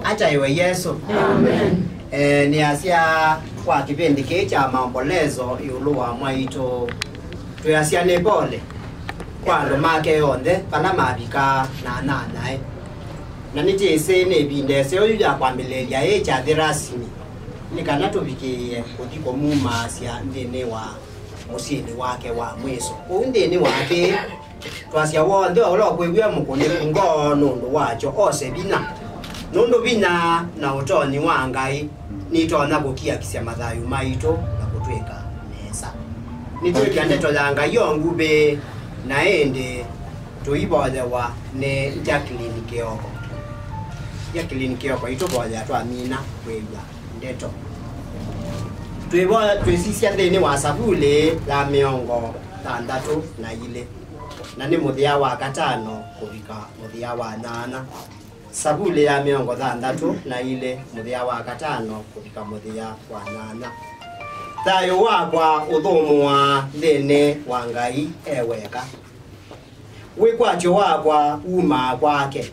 Acha iwe Yesu. Amen. Ni asia kwa kipindi cha maombolezo iuluwa mwaito tuyasia nepole kwa lomake onde kana mabika na nanae na nijese nebinde seyo ya kwambelelia echa derasimi nikana tobikiye kutiko muma sia ndene wa musini wake wa mweso undene wake twasia wonde olo kwebya mukone ngono ndo wacho ose bina nondo bina na utoni wangai nitona kukia kisia mathayu maito na kutweka nesa nitweke andeto yanga yongube naende tuibolewa ne Jacqueline Kioko ito boya twamina kwebya ndeto tuibola twisisia ndene wasabule la miongo tandatu na ile na ni muthia wa katano kubika muthia wa nana sabule ya miongo tandatu na ile muthia wa katano kubika muthia wa nana thayo wakwa uthumu wa ndene wa Ngai eweka wikwacho wakwa uma kwake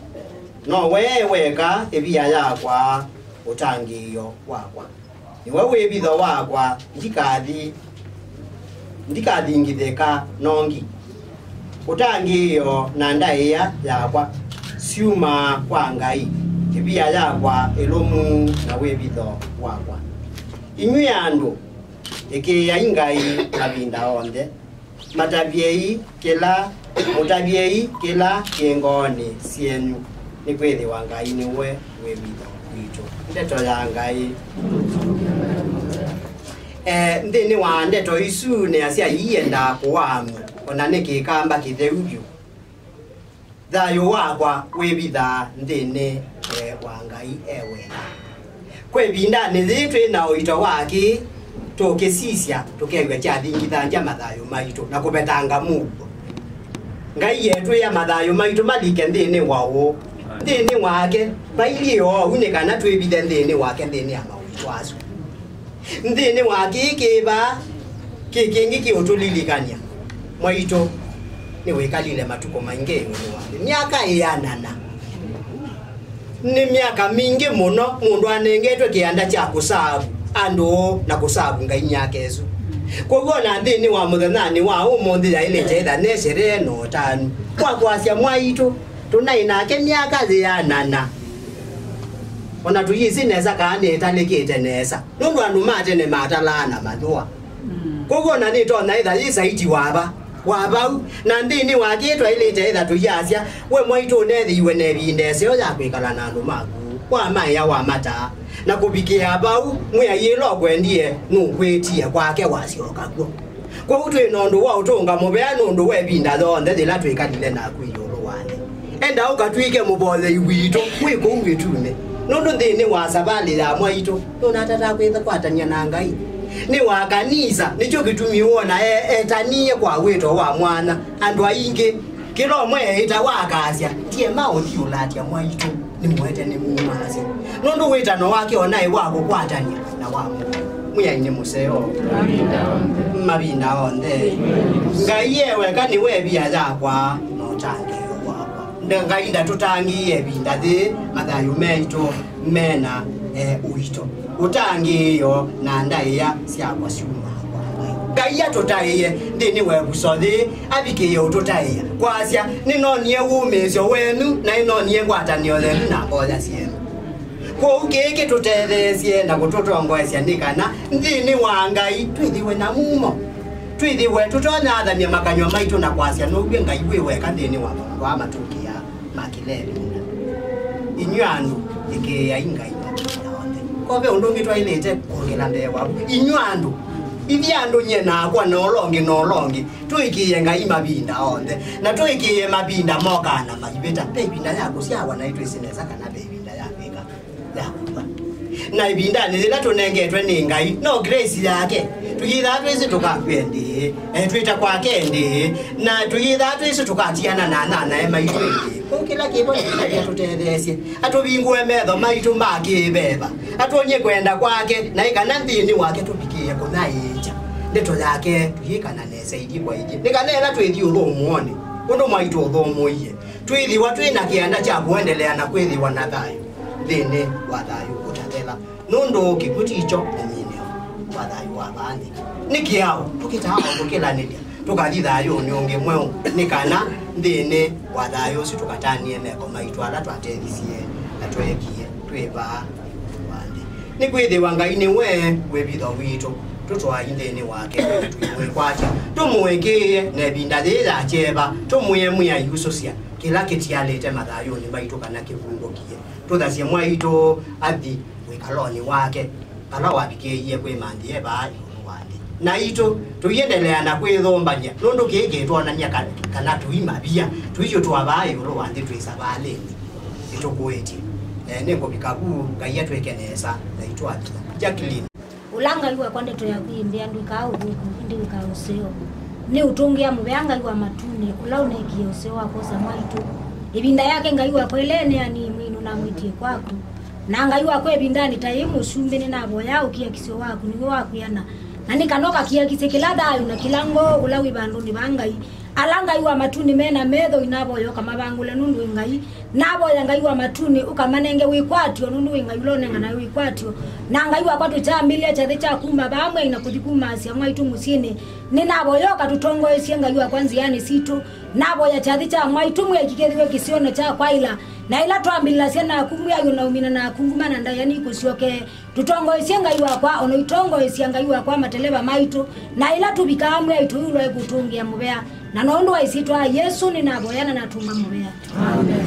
no weweka ebia yakwa utangiyo wakwa niwe webitho wakwa ndikathingitheka nongi utangiyo na ndaia yakwa siuma kwa Ngai ebia yakwa elomu na webitho wakwa inywe andu ya Ngai kabinda onde matabiei kila kengoni sienu ni kweli wa Ngai niwe webitho wito ndeto ya Ngai ndeni wa ndeto isu ne asia yiyenda kwamu ona nekikamba kitheubyu thayo wakwa wibitha ndini wa Ngai ewega kwebinda nithitwe na uito waki tukisisia tukegwa chathingithanja mathayo maitu na kubetanga Mungu Ngai yetu ya mathayo maitu malike ndini wao ndini wake bailio unikana twibithe ndini wake ndini ya mauito asu ndini wake kiba kikingi kiutulilikania mwaito ni wekalile matuko maingi wale miaka yanana ni miaka mingi muno mundu anengetwe kianda cha kusabu ando na kusabu Ngai nyakezu kwa na ndini wa muthanani wa umundi ya ile jetha neshere no tanu kwa kwasia mwaito tunainake miaka yanana ona tuyisi neza kaane etalikite neza nundu anumate ne matalana mathua kwa na ni tona itha isaiti wabau na ndini wakitwa ile jetha tuyasia we mwaito nethiwe nebindese oya kwikala na andu maku kwa maya wa mata na kubikia bau mwa yelo kwendie nukwetia kwake wasioka kwa utwe nondo wa utonga mubea nondo webinda thonde thila twikadile na kwiyolo wale enda ukatwike mubole iwito kwiko witune nondo ndini wa sabali ya mwaito nona tata kwitha kwatanya na Ngai ni wa kanisa nicho gitumiwa na etanie kwa wito wa mwana andu aingi kilo mwe ita wakasia tie mauthi ulatia mwaito ni mwete ni mumazi nondo witano wake onai wako kwatania na wamo muyaine museo mabinda onde Ngai yewe kani webia zakwa no tangi wakwa Ngai nda tutangiye binda de mathayo meito mena uito utangiyo na ndaiya siakwa siuma Ngai atotaiye ndini webusothi abikiyo utotaiya kwasia ninonie umezyo wenu na inonie ngwatanio thenu na mboya sienu kwa ukeke tutethesie na gututongoesia nikana ndini wa Ngai twithiwe na mumo twithiwe tutonyathania makanywa maitu na kwasia nubwe Ngai wiweka ndini wa mundu wa matukia makileli inywandu ikiya Ngai kobe undongi twailete kongela ndewa inywandu Iviando nyena kwa nolongi tuikiye Ngai mabinda onde na tuikiye mabinda moka na majibeta bebinda yako siawa na itwe sineza kana bebinda yafika yakuba na ibinda nila tunengetwe ni Ngai no grace yake tuyitha twese tukakwendi twita kwake ndi na tuyitha twese tukatiana na nana maitwe kila kibo ya tutethesie atubingwe metho maitu makibeba atonye kwenda kwake na ikana ndini wake tubikie kunaija ndeto yake tuyikana nesaidi kwa ije nikanela twethi uthomuone undu maitu uthomuiye twethi watwina kianda cha kuendelea na kwethi wana thayo thini wa thayo utatela nundu kikuti icho emineo wa thayo wa bandi nikiao tukitaao tukila nidia tukalithayo nyonge mweo nikana ndene wathayo si tukatanie meko maitu ala twatethesie na twekie tweba wande ni kwithe wa Ngai ni webitho wito tutwa indene wake twiwe kwacha tumuwekie ne binda thila cheba tumuye muya yusosia kila kitialete mathayo ni maitu kana kivundokie tuthasie mwaito athi wikaloni wake ala wabikie kwe mandie ba na ito tuyendelea na kwithombania nundu kiki tuonania kana tuima bia tuiyo twabaye ro wandi twisabaleni itukweti neko bikabu Ngai atwekenesa na itwati Jacqueline ulanga liwa kwande toyakuimbia ndikao huku ndi wikauseo ni utungia mubeanga liwa matune ulaune kioseo akosa maitu ibinda yake Ngai wa kwelene ani mwinu na mwitie kwako na Ngai wa kwebindani taimu sumbene nabo yao kia kisio wako niwe wako yana na nikanoka kia kisekilada ayu na kilango ulawi bandundi bangai alanga iwa matuni mena medho inabo yo kama bangule nundu Ngai nabo ya Ngai wa matuni ukamanenge wikwatio nundu Ngai ulonenga na wikwatio na Ngai wa kwatu cha milia cha cha kuma bamwe ina kujikuma asia mwaitu musine ni nabo yo katutongo esia Ngai wa kwanza yani situ nabo ya cha mwaitu mwe kikethiwe kisiono cha kwaila na ila twambila sena kumya yona umina na kungumana ndayani kusioke tutongo esenga iwa kwa ono itongo esenga iwa kwa mateleba maitu na ila tubikamwe ituyulo ekutungia mubea na nondo waisitwa Yesu ni naboyana na tunga mubea amen.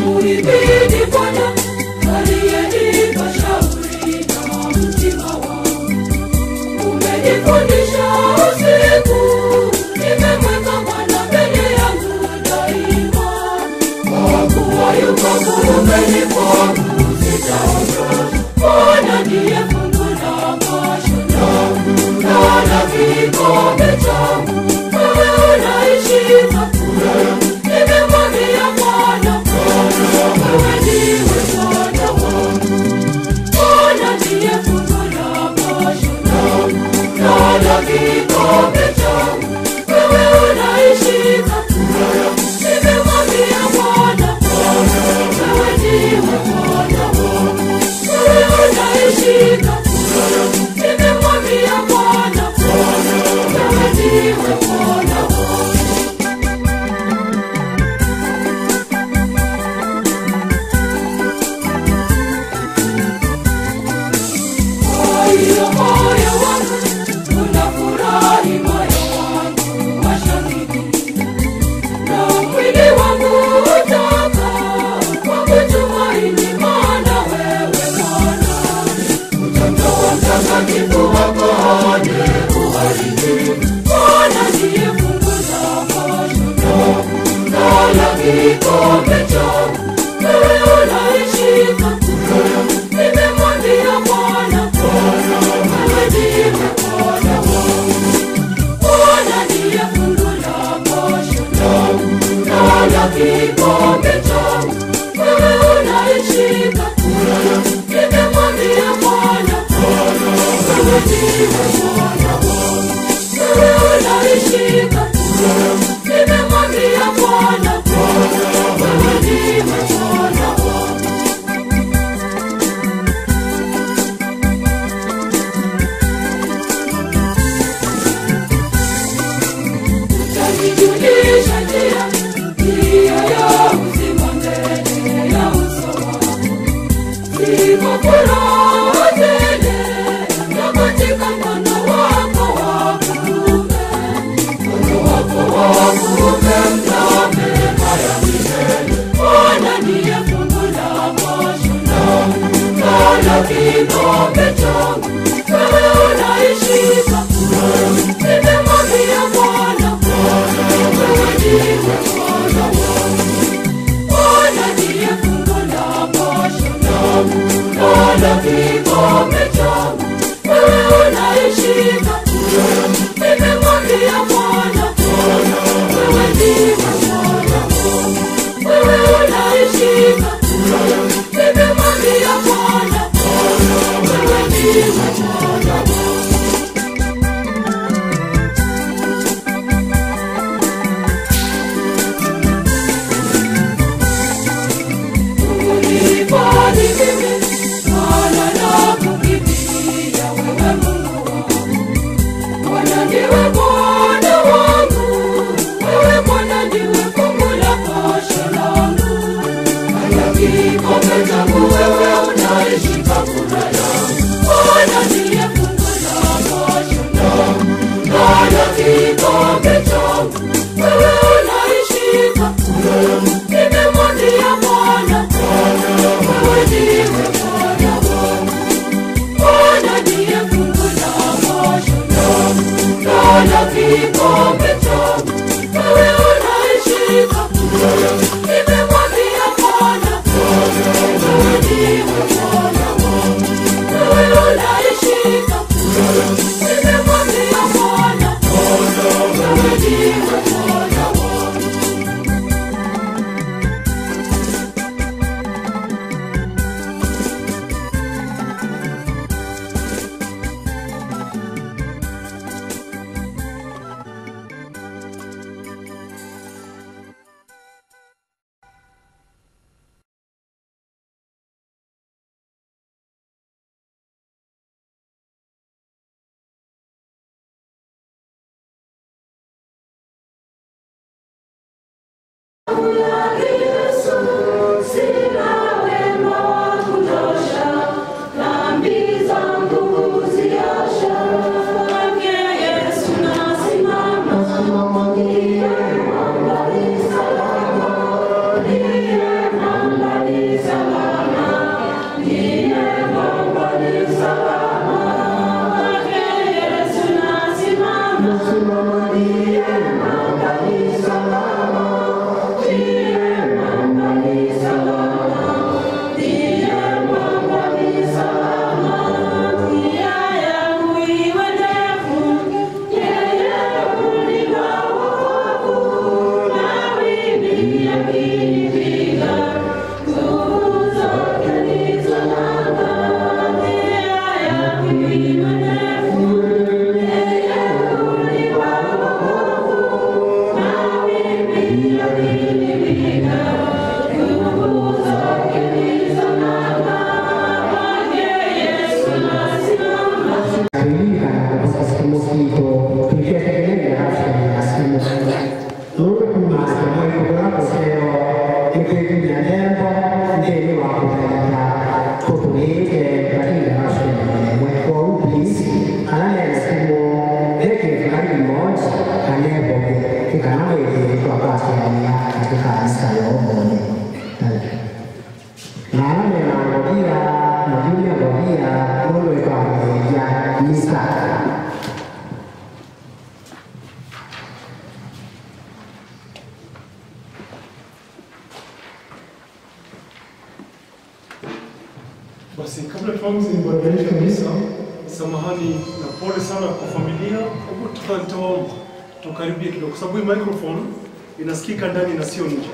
Muhimidi Bwana aliyenipa shauri na mtima wangu. Umenifundisha usiku, nimemweka Bwana mbele yangu daima. Kwa kuwa yuko kuumeni kwangu sitaondoka. Bwana ndiye fungu la maisha yangu na kikombe changu. Wewe unaishi kwa furaha, nimemwambia Bwana, wewe ndiwe Bwana wangu. Bwana ndiye fungu la maisha yangu na kikombe changu. Wewe unaishi kwa furaha, nimemwambia Bwana, wewe ndiwe Bwana wangu. Wewe unaishi kwa furaha, nimemwambia Bwana, wewe ndiwe Bwana wangu. Moyo wangu unafurahi, moyo wangu washangilia, na mwili wangu utaka kwa kutumaini, maana wewe Bwana utamtoa mtakatifu wako aone uharibifu. Bwana ndiye fungu la maisha yangu na la kikombe changu. Wewe unaishi kwa furaha, nimemwambia Bwana, wewe ndiwe Bwana wangu. Bwana ndiye fungu la maisha yangu na la kikombe changu. Wewe unaishi kwa furaha, nimemwambia Bwana, wewe ndiwe Bwana wangu. Wewe unaishi kwa furaha, nimemwambia Bwana, wewe ndiwe Bwana wangu. Utanijulisha njia ya uzima mbele ya uso wako. Siko furaha tele na katika mkono wako wa kuume. Mkono wako wa kuume mna mema ya milele. Bwana ndiye fungu la maisha yangu na la kikombe changu. Wewe unaishi kwa furaha, nimemwambia Bwana, wewe ndiwe Bwana wangu. Bwana ndiye fungu la maisha yangu na la kikombe changu. Wewe unaishi kwa furaha, nimemwambia Bwana, wewe ndiwe Bwana wangu. Wewe unaishi kwa furaha, nimemwambia Bwana, wewe ndiwe Bwana wangu. Unihifadhi mimi, maana nakukimbilia wewe Mungu wangu. Bwana ndiwe Bwana wangu, wewe Bwana ndiwe fungu la maisha yangu. Hata kikombe changu wewe unaishi kwa furaha yangu. Bwana ndiye fungu la maisha yangu na la kikombe changu. Wewe unaishi kwa furaha, nimemwambia Bwana, wewe ndiwe Bwana wangu. Bwana ndiye fungu la maisha yangu na la kikombe changu. Wewe unaishi kwa furaha, nimemwambia Bwana, wewe ndiwe Bwana wangu. Wewe unaishi kwa furaha, nimemwambia Bwana, wewe ndiwe Bwana wangu. Amen. kwetu ya nembo ndeni wa kupeleka kutuike katika mashine mweko upisi ananene kumo eke kari moja kanembo kikana mwele kwa pasi ya katika kanisa ya omone na ananene ngodia mjumia ngodia mwe kwa ya misa. Basi kabla tuanze ibada yetu kabisa, samahani na pole sana kwa familia. Hebu tutaomba tukaribie kidogo, kwa sababu hii microphone inasikika ndani na sio nje.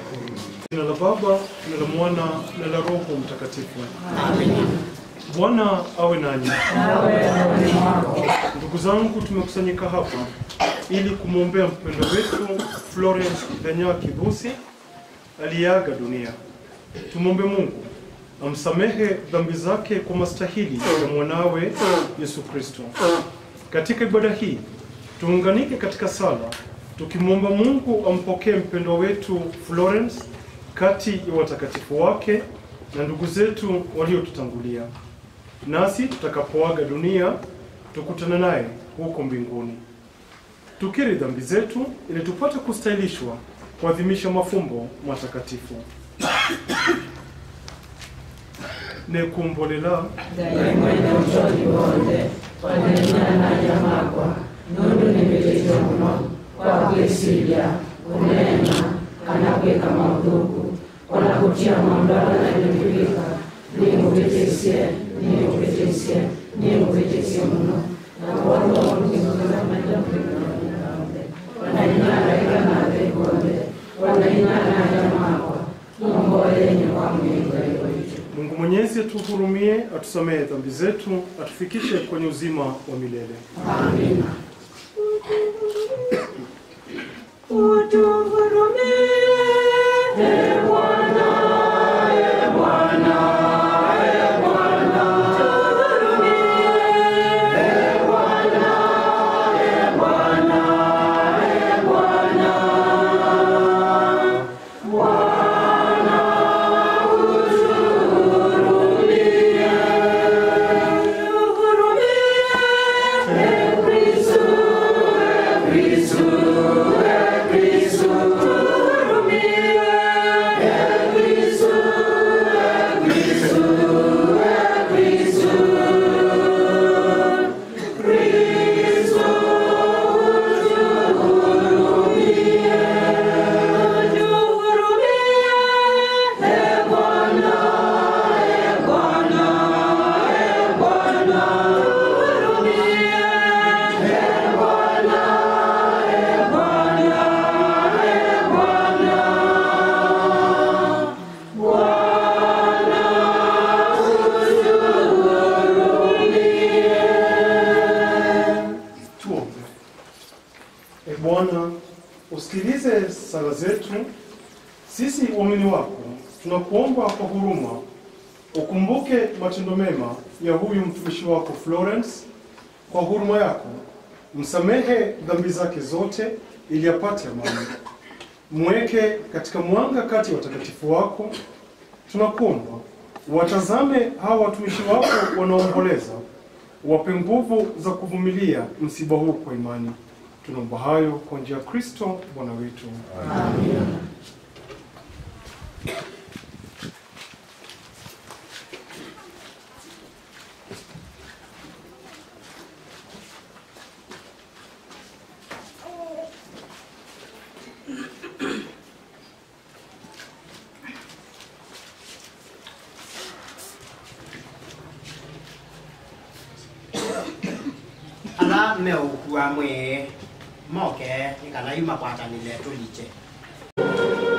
Jina la Baba na la Mwana na la Roho Mtakatifu. Amen. Bwana awe nanyi. Ndugu zangu, tumekusanyika hapa ili kumwombea mpendwa wetu Florence Danya Kibusi aliyeaga dunia. Tumwombe Mungu amsamehe dhambi zake kwa mastahili ya mwanawe Yesu Kristo. Katika ibada hii tuunganike katika sala tukimwomba Mungu ampokee mpendwa wetu Florence kati ya watakatifu wake na ndugu zetu waliotutangulia. Nasi tutakapoaga dunia tukutana naye huko mbinguni. Tukiri dhambi zetu ili tupate kustahilishwa kuadhimisha mafumbo matakatifu. Nekumbolela mwene ushoni wonde wanenana yamakwa nundu nimetezo muno kwa kwesilia kunena kana kweka maudhuku ona kutia mwambala na ilipilika nimupitesie muno na watu wa mkizungula maida mkizungula wanainana ika na vekonde wanainana yamakwa mumbolenye kwa mwinga yoicho. Mungu Mwenyezi atuhurumie, atusamehe dhambi zetu, atufikishe kwenye uzima wa milele. Amina. Utuhurumie, e Bwana, e Bwana, e Bwana. Utuhurumie, e Bwana, e Bwana, e Bwana. Bwana, usikilize sala zetu. Sisi waamini wako tunakuomba kwa huruma ukumbuke matendo mema ya huyu mtumishi wako Florence. Kwa huruma yako msamehe dhambi zake zote ili apate amani. Mweke katika mwanga kati ya watakatifu wako. Tunakuomba watazame hawa watumishi wako wanaomboleza, wape nguvu za kuvumilia msiba huu kwa imani. Tunaomba hayo kwa njia ya Kristo Bwana wetu. Amina. Ala meukua mwe moke nikana yuma kwata nile tuliche. Thank you.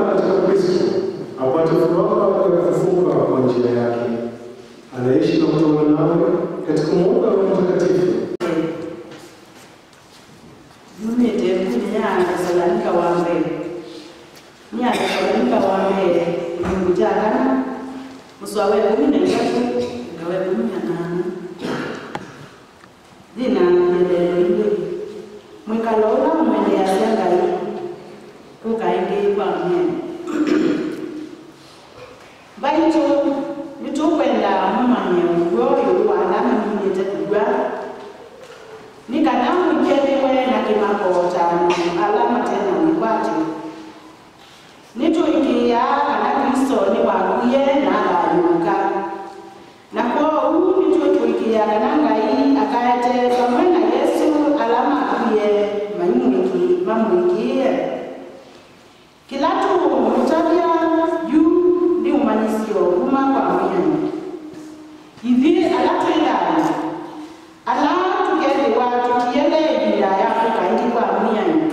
katika Kristo apate furaha ya kufufuka kwa njia yake. Anaishi na kutawala nawe katika umoja wa Roho Mtakatifu. Mimi Thesalonika Thesalonika wa mbele. Ni Thesalonika wa mbele. Mjaka muswawe 13 ngawe 18. Dina yelelo mwikalola mwende yasenga kukaingi kwa mimi. Baito nitukwenda mumanye ugoyo wala mimi tekugwa. Nikanamu mkenewe na kimakota alama tena mkwati. Nituingia kana Kristo ni wakuye na alayuka. Na kwa huu nituingia kana ngai akaete kamwe na Yesu alama kuye mamwikie. Kilatu mutabia yu ni umanisio kuma kwa mwenye. Hivi alatu ilani. Alatu kende watu kiende bila yako kaingi kwa mwenye.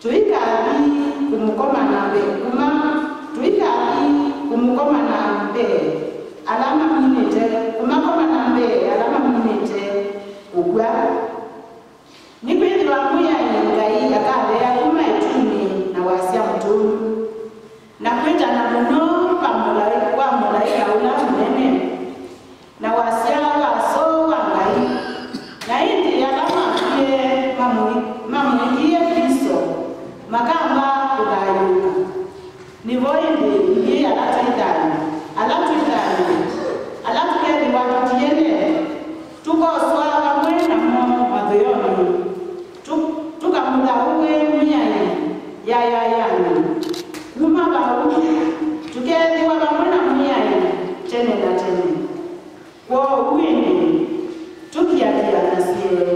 Tuikali kumukoma nambe kuma. Tuikali kumukoma nambe. Alama minete. Kumakoma nambe. Alama minete. Ugwa. Nikweli wa mwenye ngai akadea kuma ituni na wasia mtunu. Na kwita na muno kwa mulaika ula mnene. Na wasia waso wangai. Na hindi alama kie mamwikie Kristo. Makamba kudayuka. Nivoindi ndiye alatu idani. Alatu kedi watu tiene. Tuko swala mwena mo madhoyoni. Tukamuda uwe mnyani. Yani. Kuma baru. Tukedi wala mwena mnyani. Tene na tene. Kwa uwini. Tukiakia nasiye.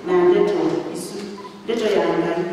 Na ndeto isu. Ndeto ya ngai.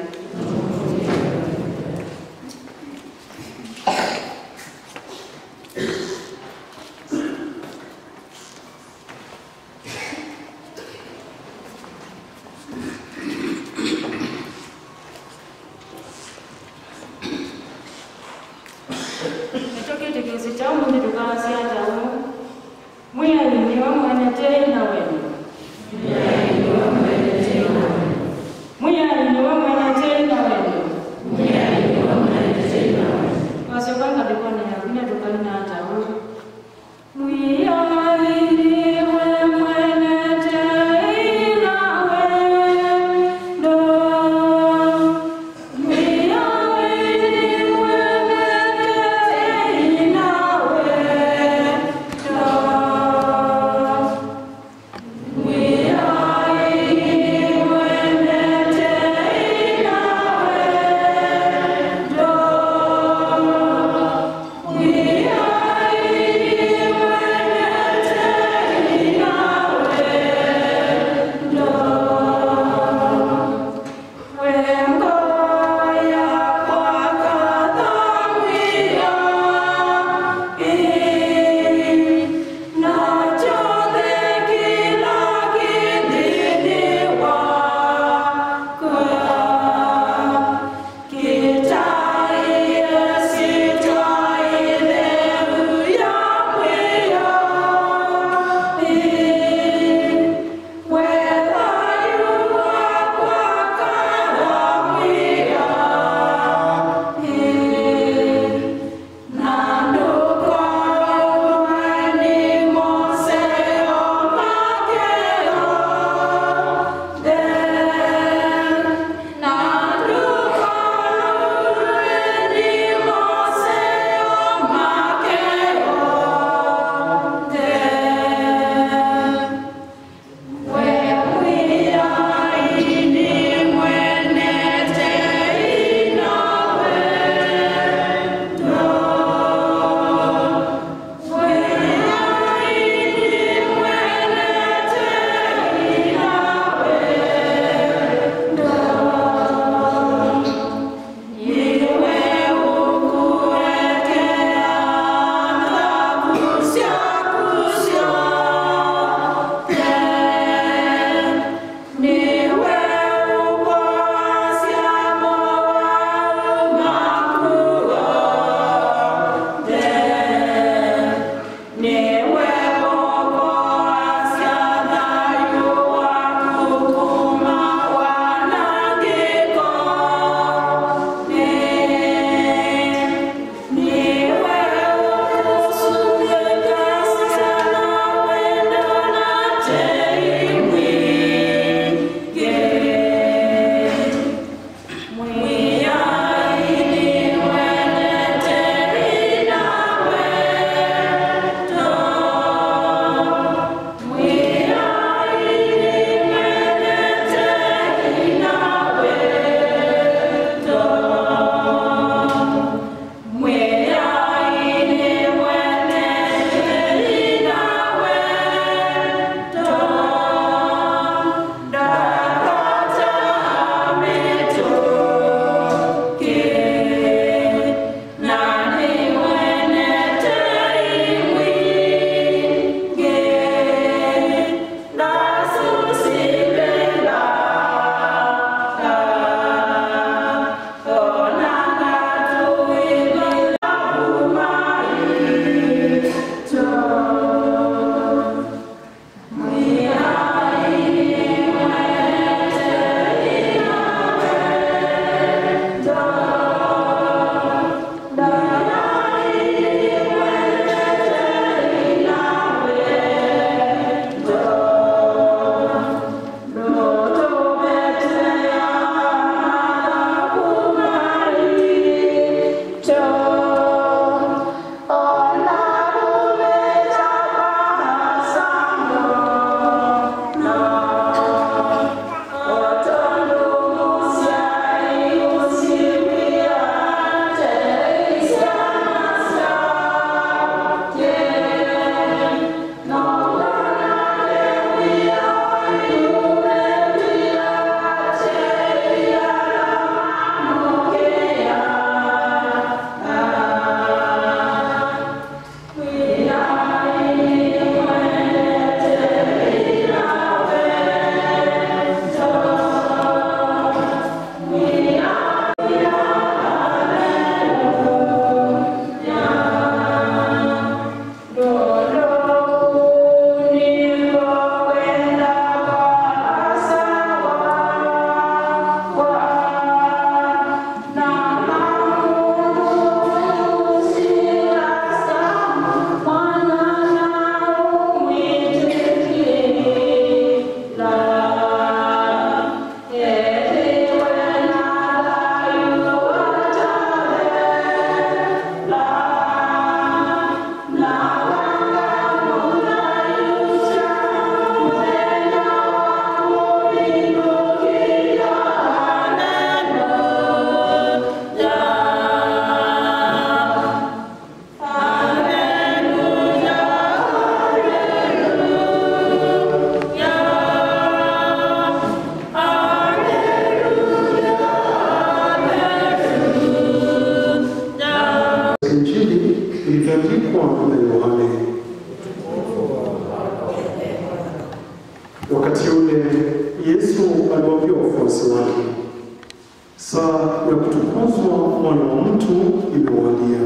kutukuzwa mwana wa mtu imewadia.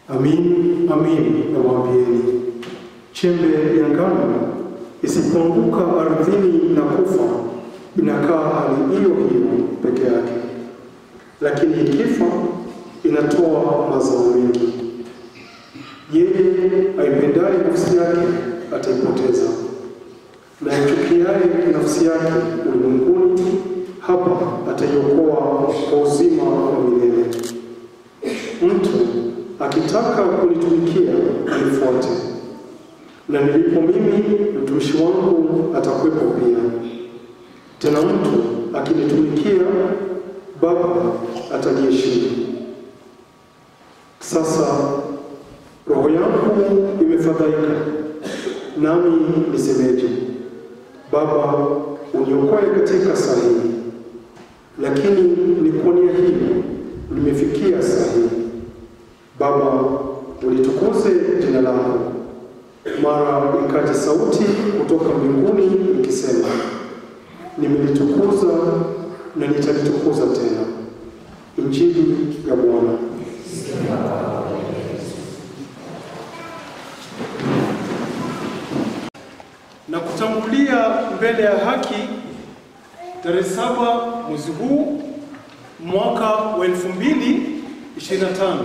Amin, amin nawaambieni, chembe ya ngano isipoanguka ardhini na kufa, inakaa hali hiyo hiyo peke yake, lakini ikifa inatoa mazao mengi. Yeye aipendaye nafsi yake ataipoteza, na aichukiaye nafsi yake ulimwenguni hapa ataiokoa kwa uzima wa milele. Mtu akitaka kunitumikia anifuate, na nilipo mimi mtumishi wangu atakuwepo pia. Tena mtu akinitumikia, Baba ataniheshimu. Sasa roho yangu imefadhaika, nami nisemeje? Baba, uniokoe katika saa hii. Lakini ni kwa nia hii nimefikia saa hii. Baba, ulitukuze jina lako. Mara ikaja sauti kutoka mbinguni ikisema, nimelitukuza na nitalitukuza tena. Injili ya Bwana. Na kutangulia mbele ya haki tarehe 7 mwezi huu mwaka wa 2025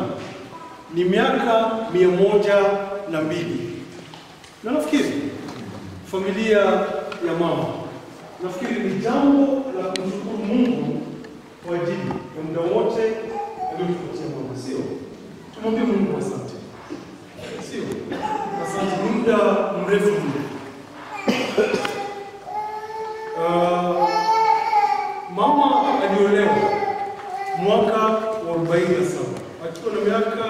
ni miaka 102. Na nafikiri familia ya mama, nafikiri ni jambo la kumshukuru Mungu kwa ajili ya muda wote aliotupatia mama, sio? Tumwambie Mungu asante, sio? Asante, ni muda mrefu mno. Mama aliolewa mwaka wa 47 akiwa na miaka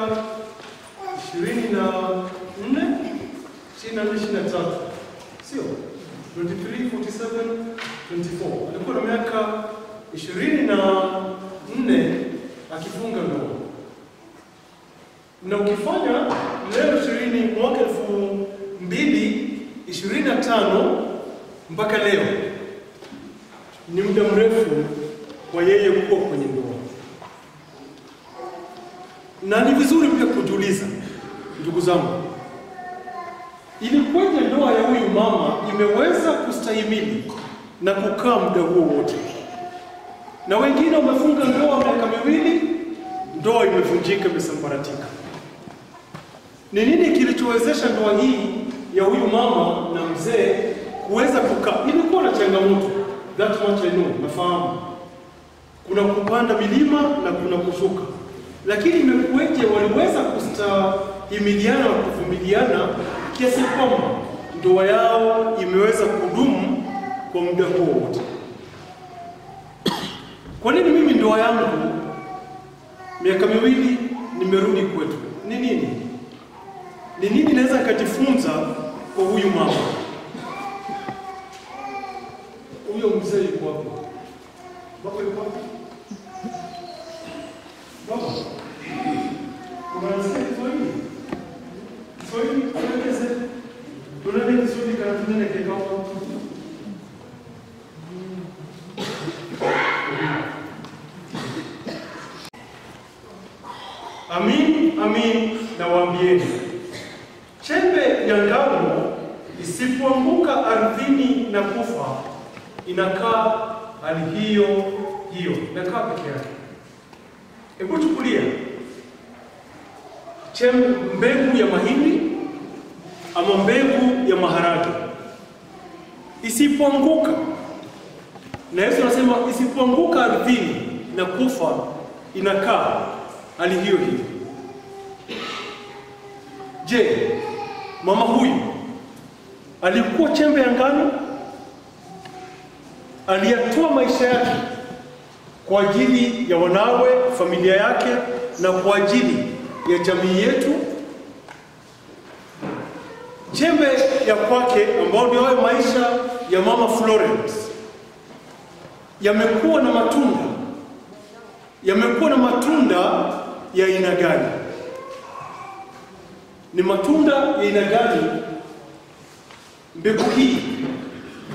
24, 23, sio? 23, 47, 24. Alikuwa na miaka 24 akifunga ndoa. Na ukifanya leo 20 mwaka 2025 mpaka leo ni muda mrefu kwa yeye kuwa kwenye ndoa. Na ni vizuri pia kujiuliza, ndugu zangu, ilikuwaje ndoa ya huyu mama imeweza kustahimili na kukaa muda huo wote? Na wengine wamefunga ndoa miaka 2, ndoa imevunjika, imesambaratika. Ni nini kilichowezesha ndoa hii ya huyu mama na mzee kuweza kukaa? Ilikuwa na changamoto, that much I know, nafahamu. Kuna kupanda milima na kuna kushuka. Lakini imekuweje waliweza kustahimiliana na kuvumiliana kiasi kwamba ndoa yao imeweza kudumu kwa muda huo wote? Kwa nini mimi ndoa yangu miaka 2 nimerudi kwetu? Ni nini? Ni nini naweza kujifunza kwa huyu mama? Huyo mzee yuko wapi? Baba yuko wapi? Baba, unasikia Kiswahili? Kiswahili tueleze. Tunaelewa Kiswahili kana tunene kikao. Amin, amin nawaambieni, chembe ya ngano isipoanguka ardhini na kufa, inakaa hali hiyo hiyo, inakaa peke yake. Hebu chukulia mbegu ya mahindi ama mbegu ya maharage, isipoanguka, na Yesu anasema isipoanguka ardhini na kufa, inakaa hali hiyo hiyo. Je, mama huyu alikuwa chembe ya ngano? Aliyatoa maisha yake kwa ajili ya wanawe, familia yake, na kwa ajili ya jamii yetu. Chembe ya kwake ambao ndio hayo maisha ya mama Florence yamekuwa na matunda. Yamekuwa na matunda ya aina gani? Ni matunda ya aina gani mbegu hii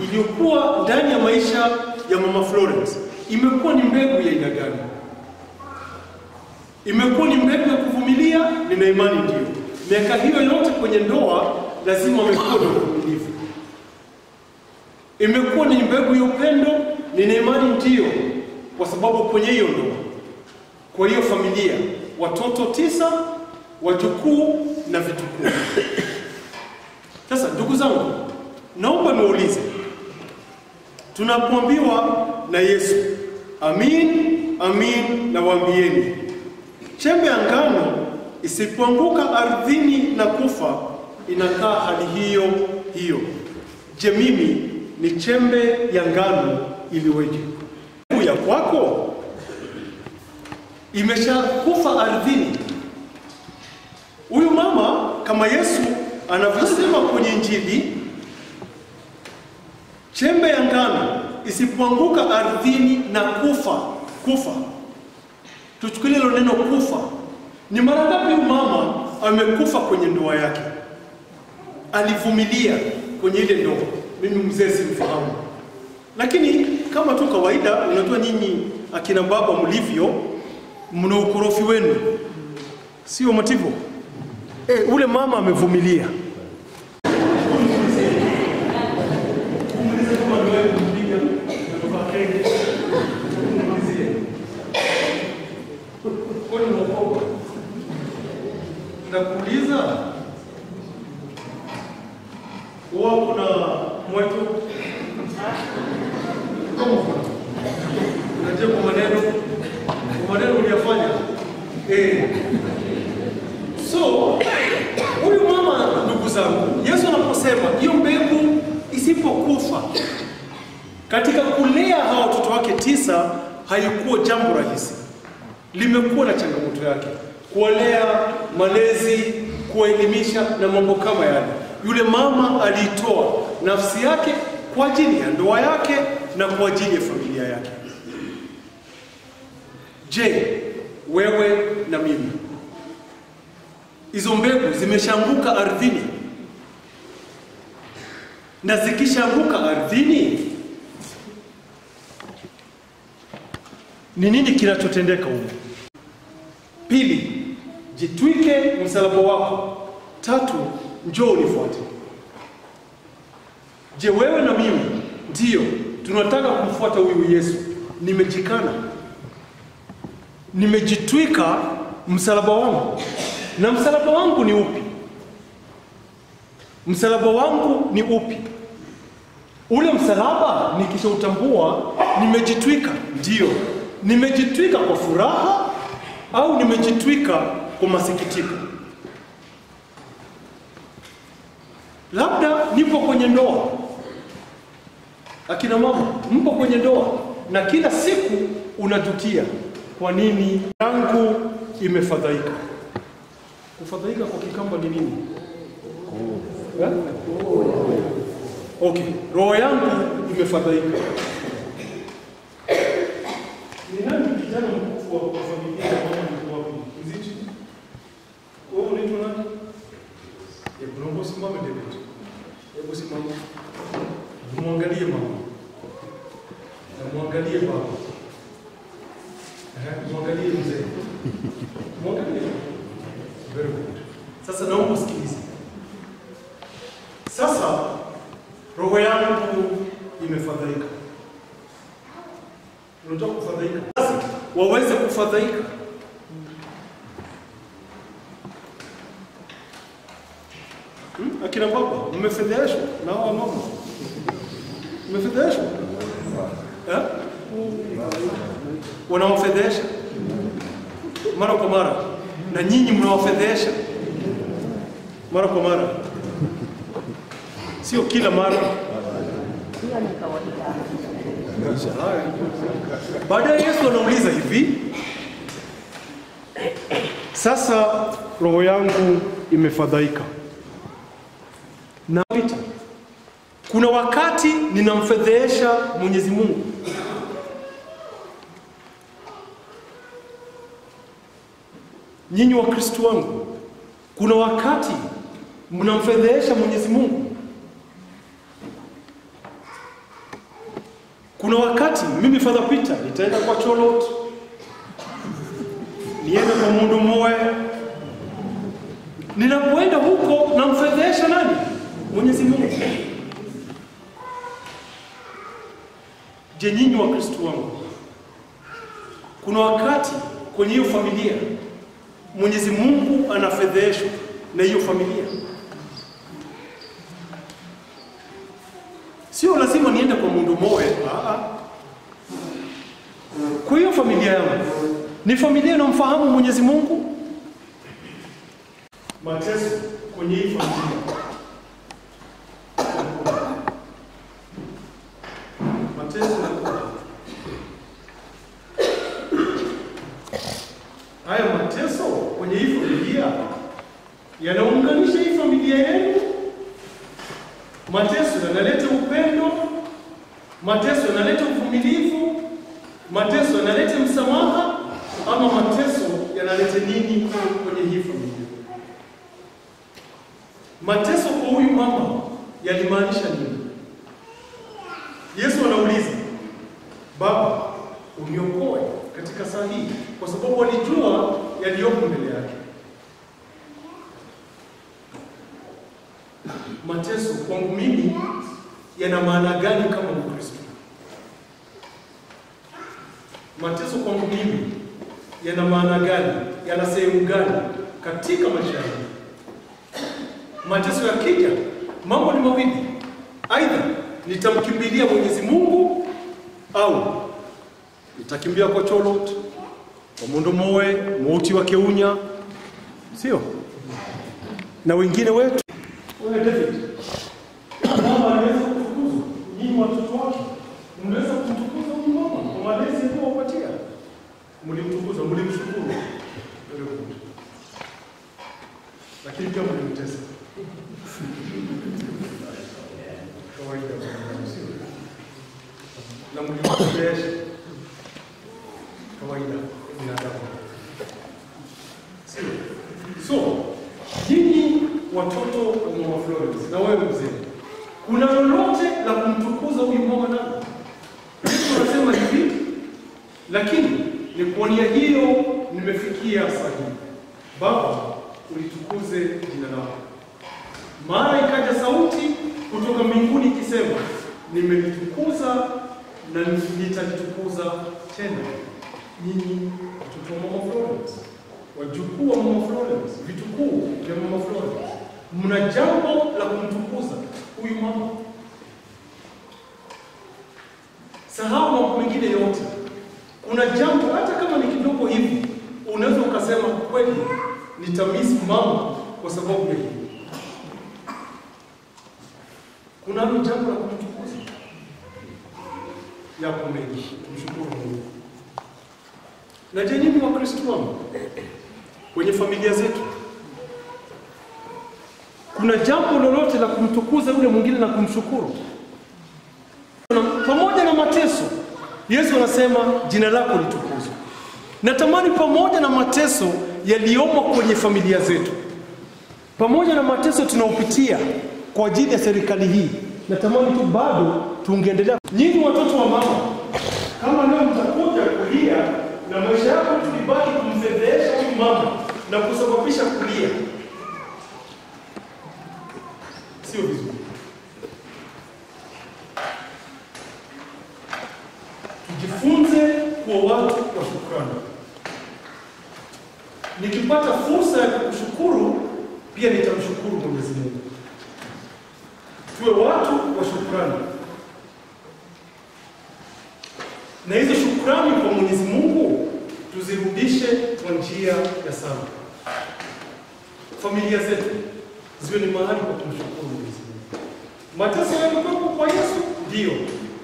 iliyokuwa ndani ya maisha ya mama Florence imekuwa ni mbegu ya aina gani? Imekuwa ni mbegu ya kuvumilia? Nina imani ndio. Miaka hiyo yote kwenye ndoa lazima amekuwa na uvumilivu. Imekuwa ni mbegu ya upendo? Nina imani ndio, kwa sababu kwenye hiyo ndoa. Kwa hiyo familia, watoto 9, wajukuu na vitukuu. Sasa ndugu zangu, naomba niulize, tunapoambiwa na Yesu, amin, amin nawaambieni, chembe ya ngano isipoanguka ardhini na kufa, inakaa hali hiyo hiyo. Je, mimi ni chembe ya ngano iliweje? Ya kwako imeshakufa ardhini. Huyu mama, kama Yesu anavyosema kwenye Injili, chembe ya ngano isipoanguka ardhini na kufa. Tuchukulie hilo neno kufa. Ni mara ngapi huyu mama amekufa kwenye ndoa yake? Alivumilia kwenye ile ndoa. Mimi mzee simfahamu. Lakini kama tu kawaida, unajua nyinyi akina baba mlivyo, mna ukorofi wenu. Sio mativo? Ule mama amevumilia. Nakuuliza, huwa kuna mwetu unajua kwa maneno uliyafanya? So huyu mama, ndugu zangu, Yesu anaposema hiyo mbegu isipokufa, katika kulea hawa watoto wake 9 haikuwa jambo rahisi. Limekuwa na changamoto yake, kuwalea, malezi, kuwaelimisha na mambo kama yale. Yule mama alitoa nafsi yake kwa ajili ya ndoa yake na kwa ajili ya familia yake. Je, wewe na mimi, hizo mbegu zimeshaanguka ardhini? Na zikishaanguka ardhini, ni nini kinachotendeka huko? Pili, jitwike msalaba wako. 3, njoo unifuate. Je, wewe na mimi ndio tunataka kumfuata huyu Yesu? Nimejikana, nimejitwika msalaba wangu. Na msalaba wangu ni upi? Msalaba wangu ni upi? Ule msalaba nikishautambua, nimejitwika. Ndio, nimejitwika kwa furaha au nimejitwika kwa masikitiko? Labda nipo kwenye ndoa. Akina mama, mpo kwenye ndoa na kila siku unajutia, kwa nini yangu imefadhaika? Kufadhaika kwa Kikamba ni nini? Okay, roho yangu imefadhaika. Ni nani kijana mkubwa wa familia ya mama wako? Mziti? Wewe unaitwa nani? Hebu simama David. Hebu simama. Muangalie mama. Na muangalie baba. Muangalie mzee. Muangalie. Very good. Sasa naomba usikilize. Sasa roho yangu imefadhaika. Unataka kufadhaika? Sasa waweze kufadhaika. Akina baba, mmefedheshwa na hawa mama. Mmefedheshwa? Wanawafedhesha mara kwa mara, na nyinyi mnawafedhesha mara kwa mara. Sio kila mara. Baadaye Yesu anauliza hivi, sasa roho yangu imefadhaika. Na kuna wakati ninamfedhesha Mwenyezi Mungu. Nyinyi wa Kristo wangu, kuna wakati mnamfedhesha Mwenyezi Mungu. Kuna wakati mimi Father Peter nitaenda kwa Cholot, niende kwa mundu moe. Ninapoenda huko namfedhesha nani? Mwenyezi Mungu. Je, nyinyi wa Kristo wangu, kuna wakati kwenye hiyo familia Mwenyezi Mungu anafedheshwa na hiyo familia? Sio lazima niende kwa mundu moe. Kwa hiyo familia yangu ni familia inamfahamu Mwenyezi Mungu. Mateso kwenye hii familia, mateso haya mateso kwenye hii familia yanaunganisha hii familia yenu. Mateso yanaleta upendo, mateso yanaleta uvumilivu, mateso yanaleta msamaha, ama mateso yanaleta nini kwenye hii familia? Mateso kwa huyu mama yalimaanisha nini? Yesu anauliza, Baba, uniokoe katika saa hii, kwa sababu alijua yaliyopo mbele yake. Mateso kwangu mimi yana maana gani kama Mkristo? Mateso kwangu mimi yana maana gani? Yana sehemu gani katika maisha yangu? Mateso yakija, mambo ni mawili. Aidha nitamkimbilia Mwenyezi Mungu au nitakimbia kwa cholot, kwa mundu moe, mauti wa keunya, sio? Na wengine wetu, wewe David, mama anaweza kutukuzwa, nyinyi watoto wake mnaweza kumtukuza huyu mama kwa malezi aliyowapatia. Mlimtukuza, mlimshukuru. Lakini pia mlimtesa. Kawaida sio? Na mlimtesa. Kawaida binadamu. Sio? So, nyinyi watoto wa Mama Florence na wewe mzee, kuna lolote la kumtukuza huyu mama nani? Yesu anasema hivi, lakini ni kuonia hiyo nimefikia sahihi. Baba, ulitukuze jina lako. Mara ikaja sauti kutoka mbinguni ikisema, nimelitukuza na nitalitukuza tena. Nyinyi watoto wa Mama Florence, wajukuu wa Mama Florence, vitukuu vya Mama Florence, mna jambo la kumtukuza huyu mama. Sahau mambo mengine yote. Kuna jambo hata kama ni kidogo hivi, unaweza ukasema kweli nitamisi mama kwa sababu ya hili. Kuna jambo la kumtukuza. Yapo mengi, tumshukuru Mungu. Na je, nyinyi wa Kristo wangu, kwenye familia zetu kuna jambo lolote la kumtukuza yule mwingine na kumshukuru? Pamoja na mateso, Yesu anasema jina lako litukuzwe. Natamani pamoja na mateso yaliyomo kwenye familia zetu, pamoja na mateso tunaopitia kwa ajili ya serikali hii, natamani tu bado tungeendelea. Nyinyi watoto wa mama, kama leo mtakuja kulia na maisha yako tulibaki kumfedhesha huyu mama na kusababisha kulia, sio vizuri. Tujifunze kuwa watu wa shukrani. Nikipata fursa ya kushukuru, pia nitamshukuru Mwenyezi Mungu. Tuwe watu wa shukrani. Na hizo shukrani kwa Mwenyezi Mungu tuzirudishe kwa njia ya sala. Familia zetu ziwe ni mahali pa kumshukuru Mwenyezi Mungu. Mateso yalikuwepo kwa Yesu? Ndio.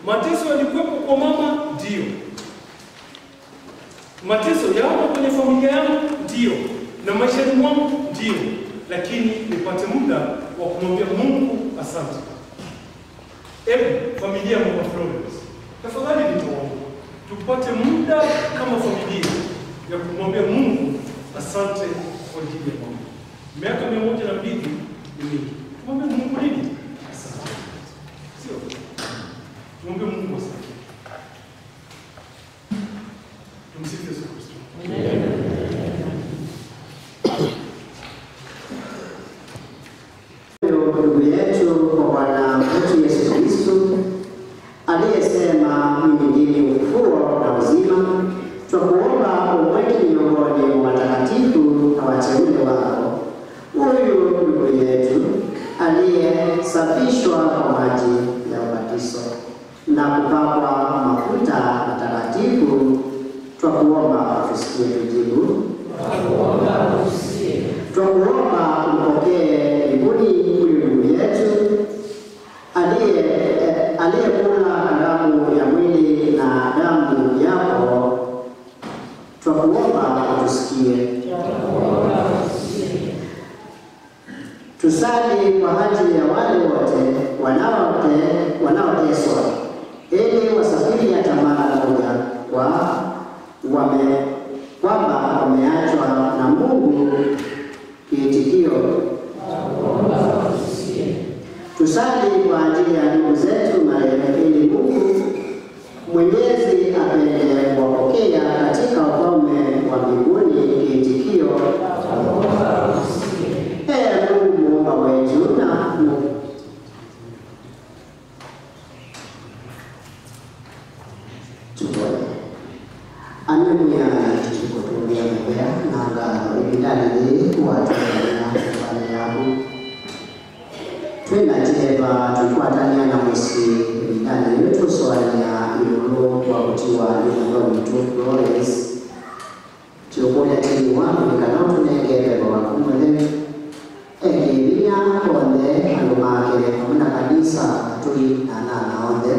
Mateso yalikuwepo kwa mama? Ndio. Mateso yapo kwenye familia yangu? Ndio. Na maishani mwangu? Ndio. Lakini nipate muda wa kumwambia Mungu asante. Familia ya Mama Florence, tafadhali nitaomba tupate muda kama familia ya kumwambia Mungu asante kwa ajili ya mama. Miaka 102 ni mingi. Tumwambie Mungu nini? Asante. Sio? Tumwambie Mungu asante. Tumsifu Yesu Kristo. Amen. tusikie tujibu. Twakuomba umpokee mbinguni huyu ndugu yetu aliyekula damu ya mwili na damu yako. Twakuomba utusikie. Tusali kwa ajili ya wale wote wanaoteswa ili wasafiri ya tamaa moja kwamba wameachwa na Mungu kiitikio. Tusali kwa ajili ya ndugu zetu marehemu ili Mungu Mwenyezi apende kuwapokea katika ufalme wa mbinguni kiitikio. Mungu Muumba wetu na amekuya kutukutumia mbea nanga ibidani watu na yabu twina jeba tufuatania na mwisi ibidani yetu swania ilolo kwa kutiwa ilolo mtu Flores tukoya timu wangu nikanao tunengele kwa wakumwele ekibinya konde alumake hamuna kanisa tui na onde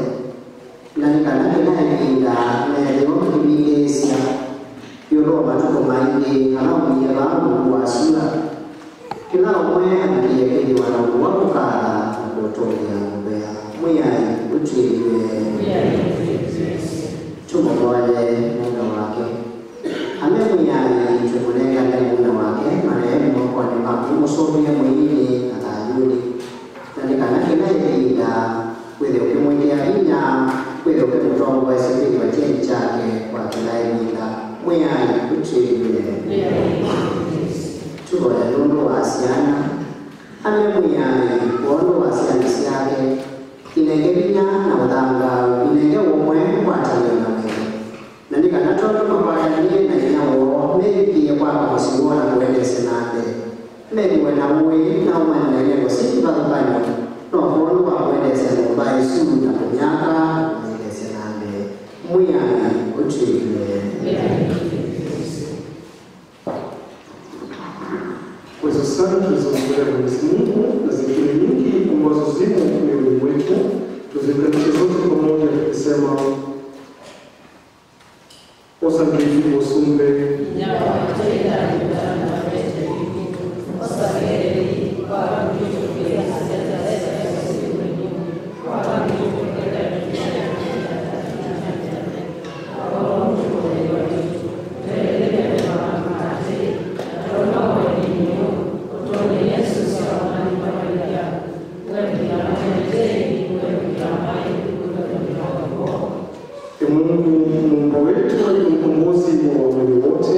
nanikana kinayipinda neleo kibigesia yoroma tukomainde alaumie bangu kuwasula kila umwe anakiyekeli wanaugu wakukala nakutolia mbea mwiyai utiliwe tumogole muda wake amemwiyai tumulenga ne muda wake marehemu kwa ni makumusomia mwini na tajuni nanikana kinayipinda kwele ukimwekea hinya kwele ukimutongo esipili wa cheni chake kwa kilaimila mwiyai utiliwe tukoya lundu wasiana amemwiyai kuondo wasiana siyake inengebinya na udanga inenge umwe kwataliyo na mene nandika natoto makwayanie na inyawo mebikiye kwaka musiwona kuendese nande mebiwe na uwe na umani na inengo sikibakubanyo nokondo wakuendese mumbai sulu na kunyaka kuendese nande mwiyai utiliwe Kwa hizo sana tulizombelea Mwenyezi Mungu na zingine nyingi ambazo zimo mioyoni mwetu tuzikanishe zote pamoja tukisema osangifu osumbe Mungu Muumba wetu, mkombozi wa wale wote,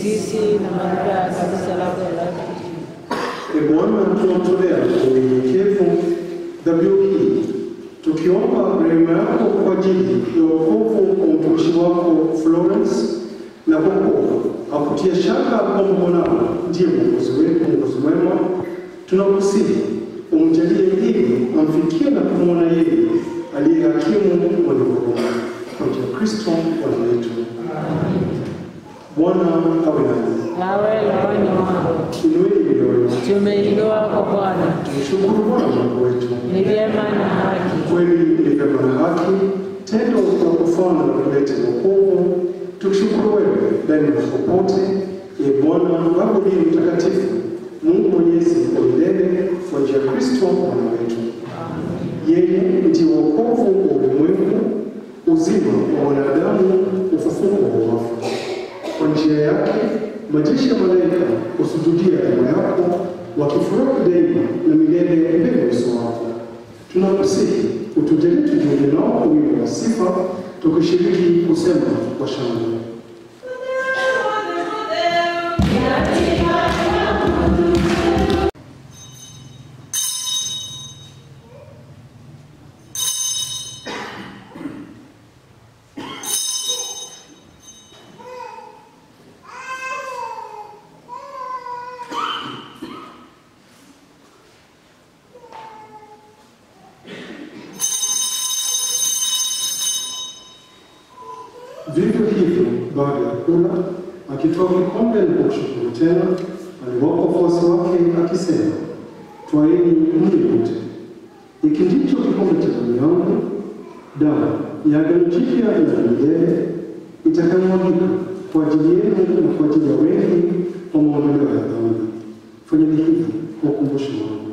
sisi na manufaa ya kanisa lako la Bwana, tunamtolea kwa unyenyekevu dhabihu hii, tukiomba rehema yako kwa ajili ya wokovu wa mtumishi wako Florence, na kwa kuwa hakutia shaka kwamba mwanao ndiye Mwokozi wetu, Mwokozi mwema, tunakusihi umjalie ili amfikie na kumwona yeye aliye hakimu mwenye huruma, kwa njia ya Kristo Bwana wetu. Bwana awe nanyi. nawe rohoni mwako. Inueni mioyo. Tumeinua kwa Bwana. Tumshukuru Bwana Mungu wetu. Ni vyema na haki. Kweli ni vyema na haki, tendo la kufana na kuleta wokovu. Tukushukuru wewe daima na popote, Bwana Baba ndiye mtakatifu, Mungu Mwenyezi wa milele, kwa njia ya Kristo Bwana wetu. Yeye ndiye wokovu wa ulimwengu, uzima wa wanadamu, ufufuko wa wafu. Kwa njia yake majeshi ya malaika husujudia hema yako, wakifurahi daima na milele mbele ya uso wako. Tunakusihi utujalie tujiunge nao kwa wimbo wa sifa, tukishiriki kusema kwa shangwe. Vivyo hivyo, baada ya kula, akitoa kikombe na kushukuru tena, aliwapa wafuasi wake akisema, twaeni mnywe wote. Hiki ndicho kikombe cha damu yangu, damu ya agano jipya la milele, itakayomwagika kwa ajili yenu na kwa ajili ya wengi kwa maondoleo ya dhambi. Fanyeni hivi kwa ukumbusho wangu.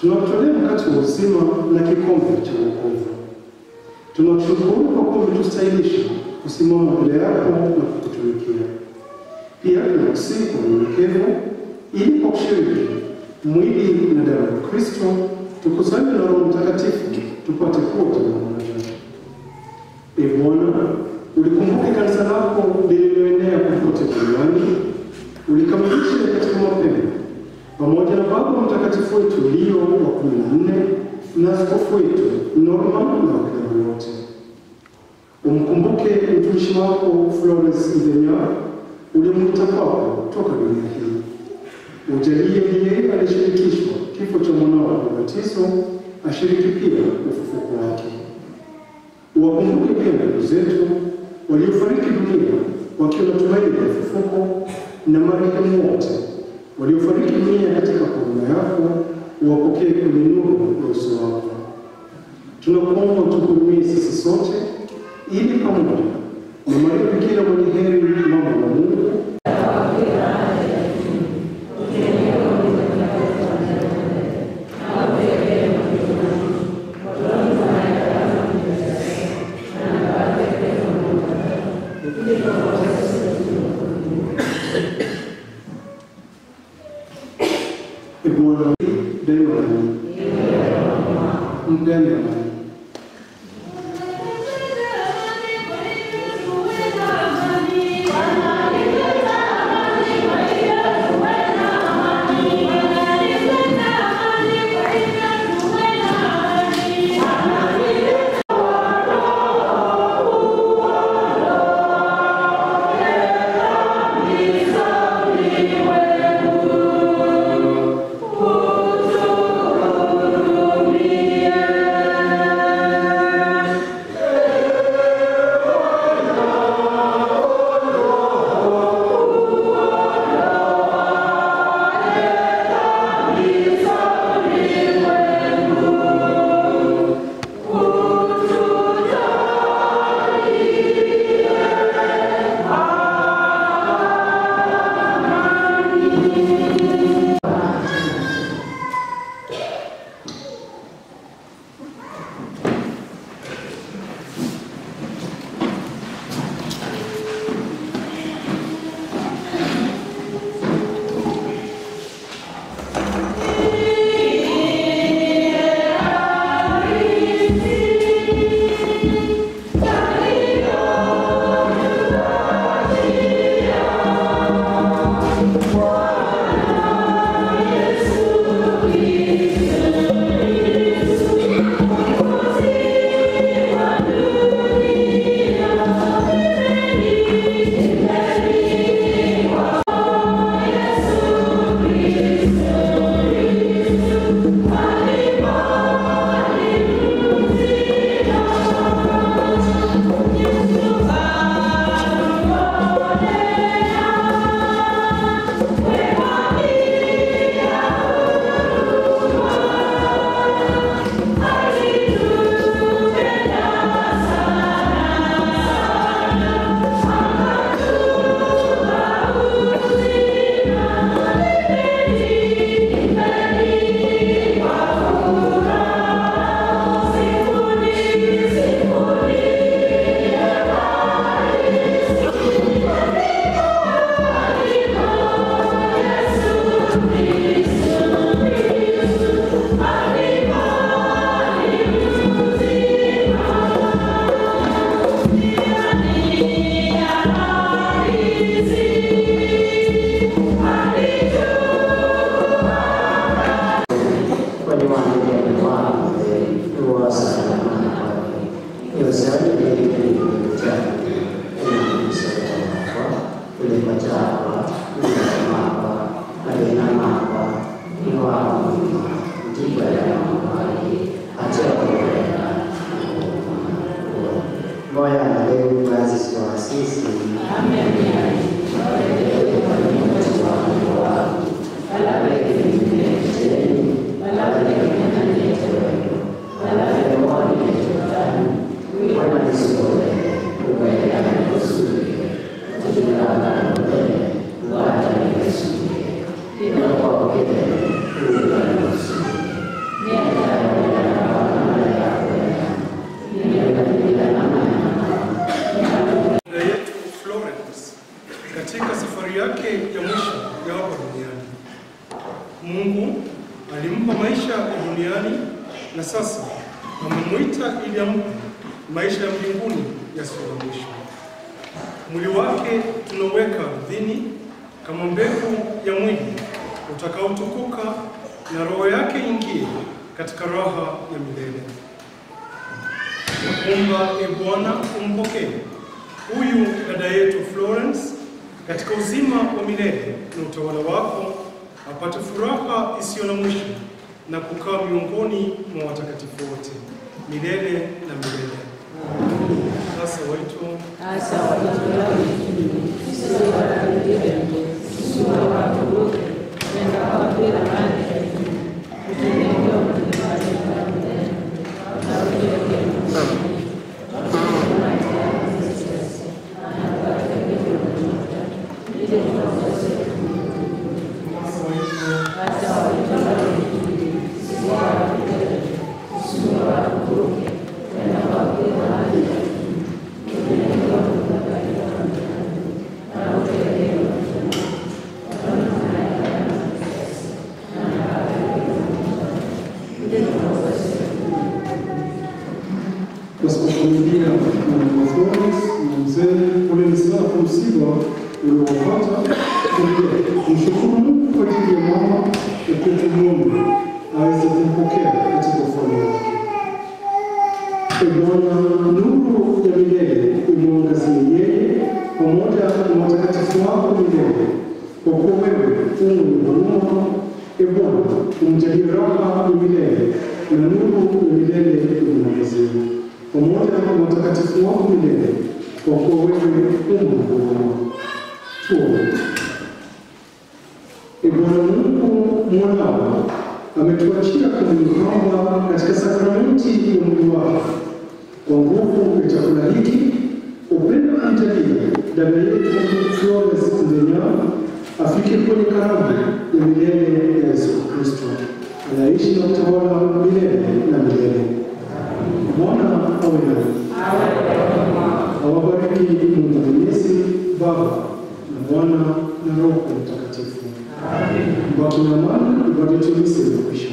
Tunakutolea mkate wa uzima na kikombe cha wokovu. Tunakushukuru kwa kuwa umetustahilisha kusimama mbele yako na kukutumikia. Pia tunakusihi kwa unyenyekevu, ili kwa kushiriki mwili na damu ya Kristo tukusanywe na Roho Mtakatifu tupate kuwa jamaa moja. Bwana, ulikumbuke kanisa lako lililoenea popote duniani, ulikamilisha katika mapendo pamoja na Baba Mtakatifu wetu Leo wa 14 na askofu wetu Norman na wakilema wote. Umkumbuke mtumishi wako Florence Idenya ulimwita kwako toka dunia hii. Ujalie yeye alishirikishwa kifo cha mwanao wa ubatizo, ashiriki pia ufufuko wake. Uwakumbuke pia ndugu zetu waliofariki dunia wakiwa na tumaini la ufufuko, na marehemu wote waliofariki dunia katika huruma yako, uwapokee kwenye nuru ya uso wako. Tunakuomba utuhurumie sisi sote, ili pamoja na Maria Bikira mwenye heri, mama wa Mungu, Bwana daima mgeni amani. Yeah. Katika safari yake ya mwisho ya hapa duniani, Mungu alimpa maisha ya duniani na sasa amemwita ili ampe maisha ya mbinguni yasiyo na mwisho. Mwili wake tunaweka ardhini kama mbegu ya mwili utakaotukuka, na roho yake ingie katika raha ya milele. Nakuomba Bwana umpokee huyu dada yetu Florence katika uzima wa milele na utawala wako, apate furaha isiyo na mwisho na kukaa miongoni mwa watakatifu wote milele na milele. Sasa waitu familia na Florence na mzee pole sana kwa msiba uliowapata. Mshukuru Mungu kwa ajili ya mama na kwetu Mungu aweze kumpokea katika ufalme wake. Bwana, nuru ya milele imwangazie yeye pamoja na watakatifu wako milele, kwa kuwa wewe u huruma. Bwana, umjalie raha ya milele na nuru ya milele imwangazie pamoja na watakatifu wako milele, kwa kuwa wewe huruma. Tuombe. Bwana Mungu mwanao ametuachia kwamba katika sakramenti ya mwili wake, kwa nguvu ya chakula hiki upendo kumjalia dada yetu Florence Ndenya afike kwenye karamu ya milele ya Yesu Kristo, anaishi na utawala milele na milele. Bwana awe nanyi. Awabariki Mungu Mwenyezi, Baba na Mwana na Roho Mtakatifu. Mbaki na amani, ibada yetu imekwisha.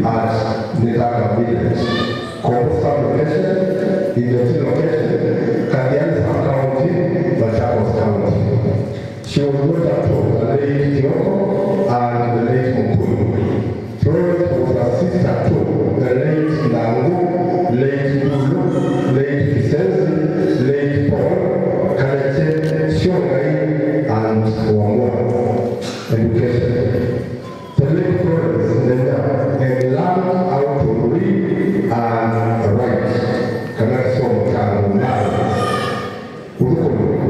As the in the two locations, Kagiani County, Machakos County. She was brought up to the late Kyoko and the late Mukulu. Florence was a sister to the late Nangu, late Lulu, late Vicenzi, late Paul, Kaleche, Shongai, and Wamwa. Education. The late Florence learned how to read and write. Cannot solve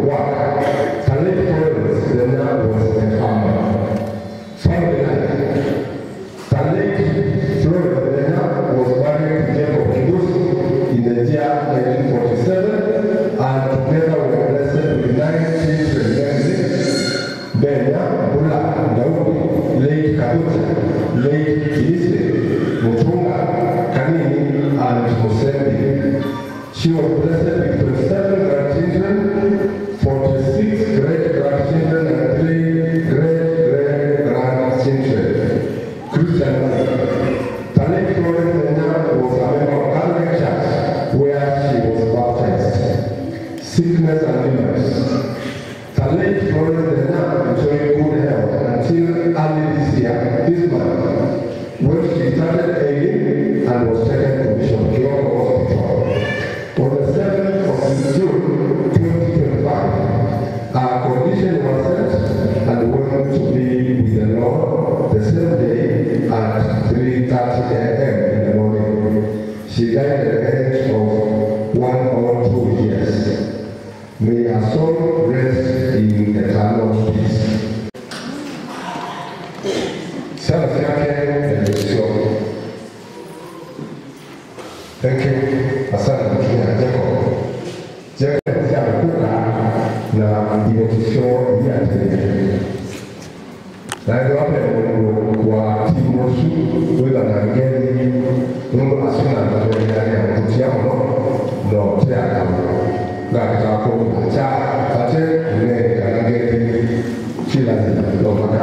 work. The late Florence learned was a farmer. Family life. The late Florence was married to Jacob Kidus in the year 1947, and together were blessed with 9 children: Benya, Bula, Daudi, late Kaduta, late Kilise, Mutunga, Kanini, and Musembi. She was blessed with 27 grandchildren, 46 great-grandchildren, and 3 great-great-grandchildren. Christian life. The late Florence was a member of Catholic Church, where she was baptized. Sickness and illness. The late Florence enjoyed good health until early this month, when she started ailing and was taken to Bishop Kyoko Hospital. On the 7th of June 2025, her condition worsened and went to be with the Lord the same day at 3:30 a.m. in the morning. She died at the age of 1 or 2 years. May her soul rest in eternal peace. Sana yake ndio. Thank you. Asante mtume Jacob. Jacob alikuwa na imetisho yake. Na ndio hapo kwa Timosu wewe na ngeni ndio asuna na ya kutiamo no tia na kwa cha ate ile ngeni kila ndio mpaka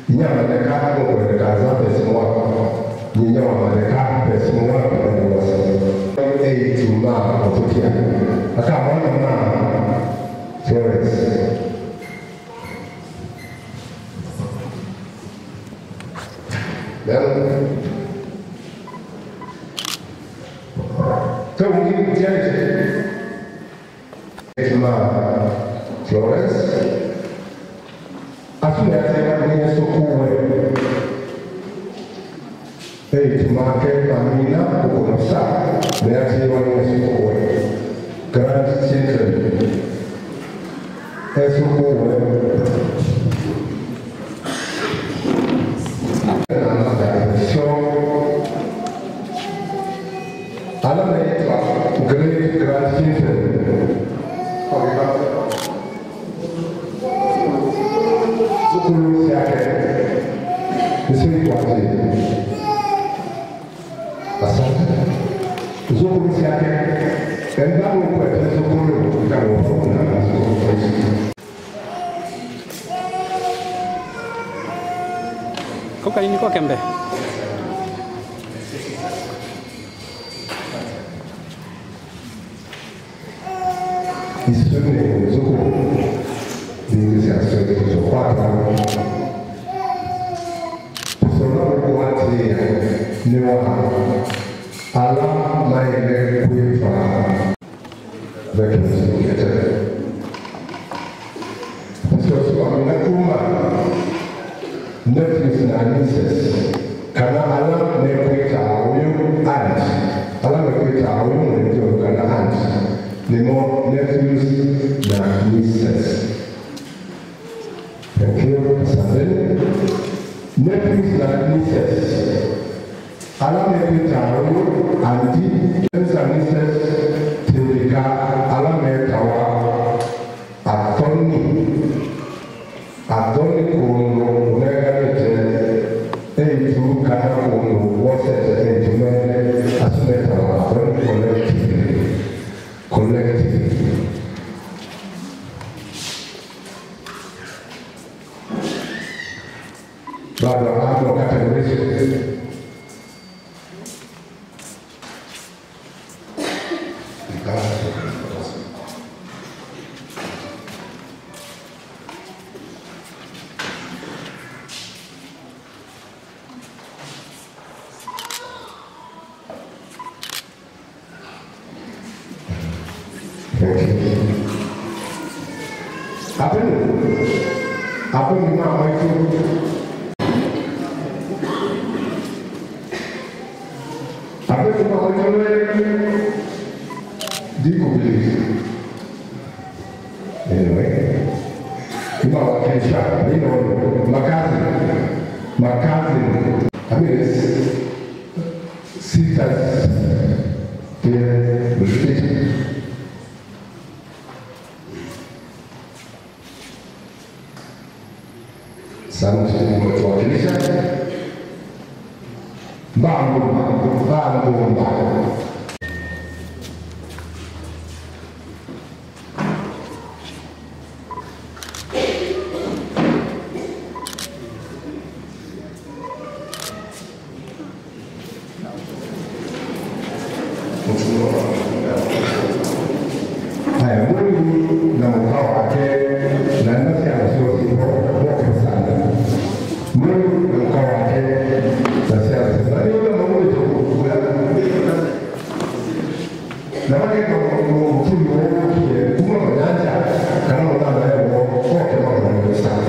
nyama de ka ko de ka za pe semua ni nyama de ka pe semua pe de wasa e tu ma ko tukia aka mwana na Florence dan então diante ma Florence Afinal, minha socorro é tomate, família, o começar, né? Assim, minha socorro grande centro é socorro alla meta great grande centro Zukulu yake nisiri kwaje asante zukulu yake enda kwa zukulu kama kuna koka ini kwa kembe isune zukulu négociation de ce roi selon le roi ne Allah m'a aidé pour avec le secrétaire parce que soit on a kuma Netflix na Anisses kana Allah ne kuita huyu ant Allah ne kuita huyu ndio kana ant ni mo Netflix na Anisses. Thank you, Asante. Netflix na Anisses. Allah ne kuita huyu anti Anisses tilika Allah ne tawa atoni kono unagalete eitu kana kono wose eitu mene asumeta wa collective bado hapo categorization apa ni mama itu apa itu mama itu dikubeli anyway kita akan share ini makazi kami sitas dia berbeda. Sana kuwakilisha bango. Haya, Mungu na mkao wake na nafsi ya usiosipo wote sana. Mungu na mkao wake na siasa. Na hiyo na Mungu itakuwa na wake kwa mfumo wote kuma manyanja kama mtanda yao wote wako sana.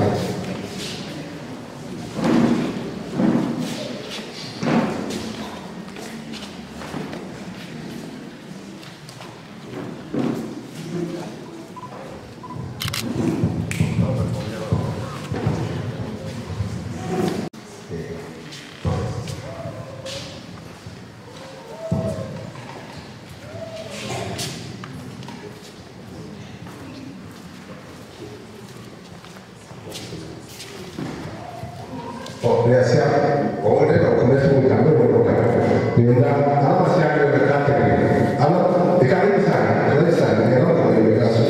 Gracias. Ahora começo a mudar o lugar. E ainda a nossa área de categoria. A nossa de categoria, é uma comunicação.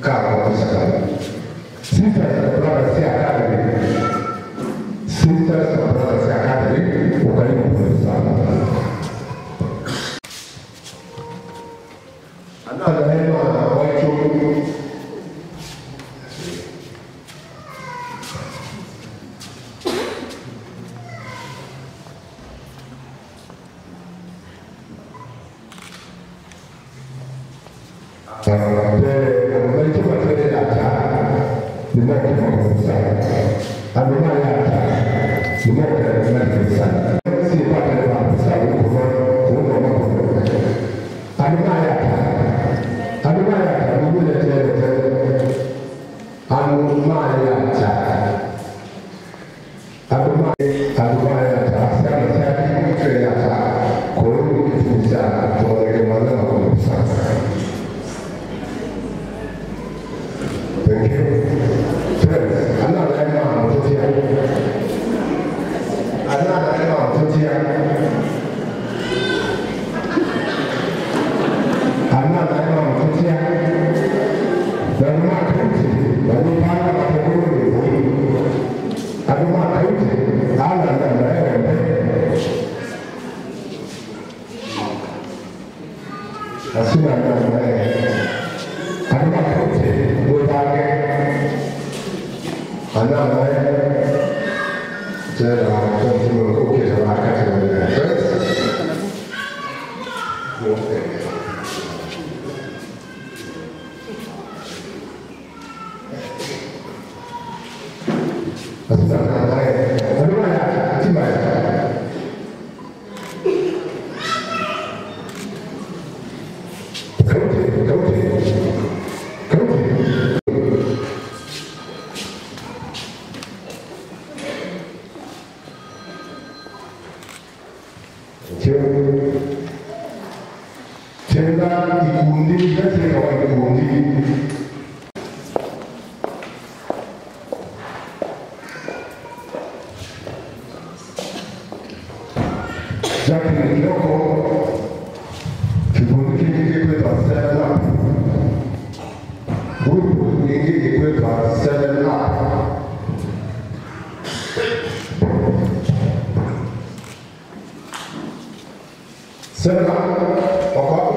Carro, essa cara. Sinta para se a categoria. Sinta para se a categoria. O carinho começar. Anda aí uma oito. Sema wako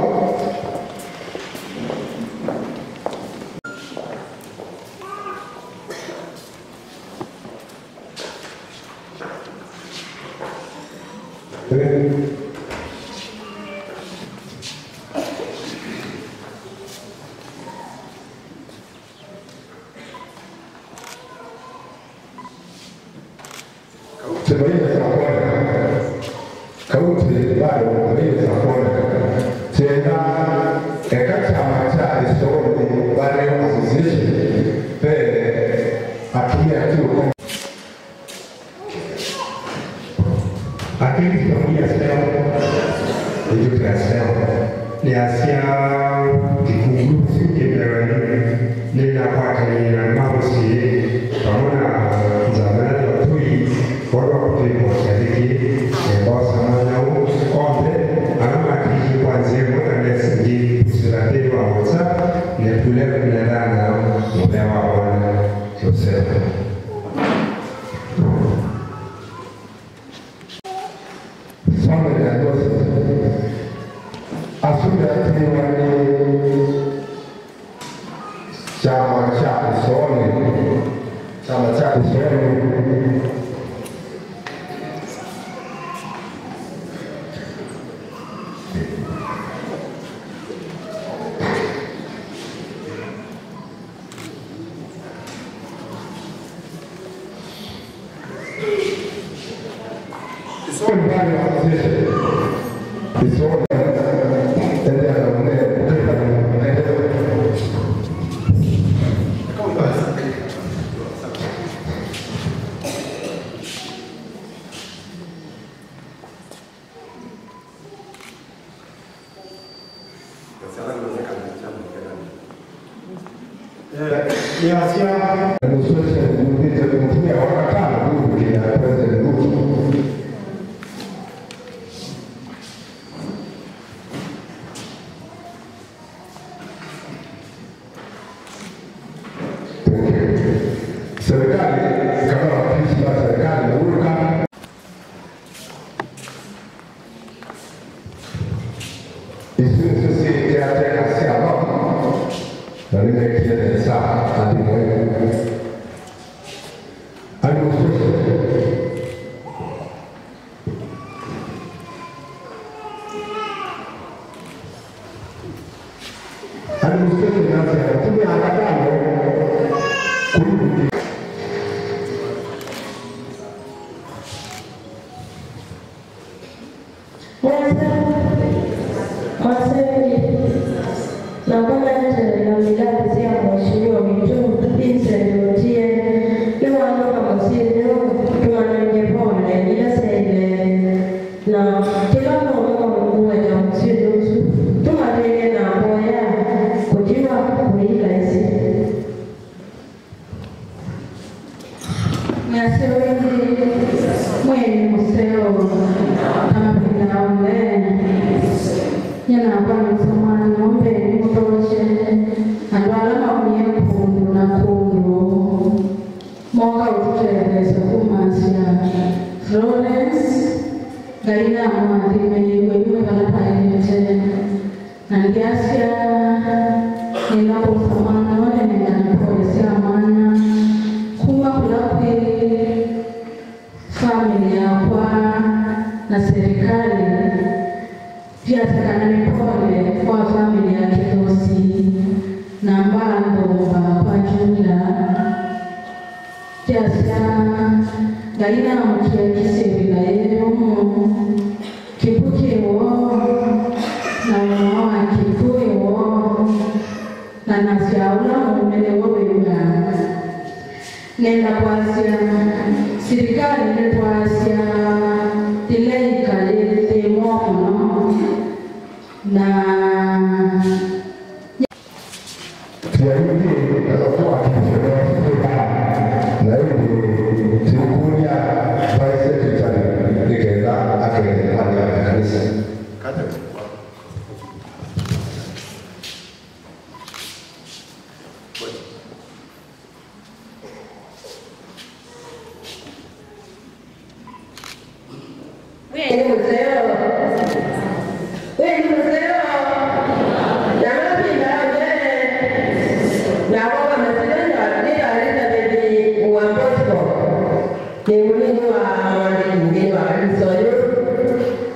mwalimu wa kanisa huyu.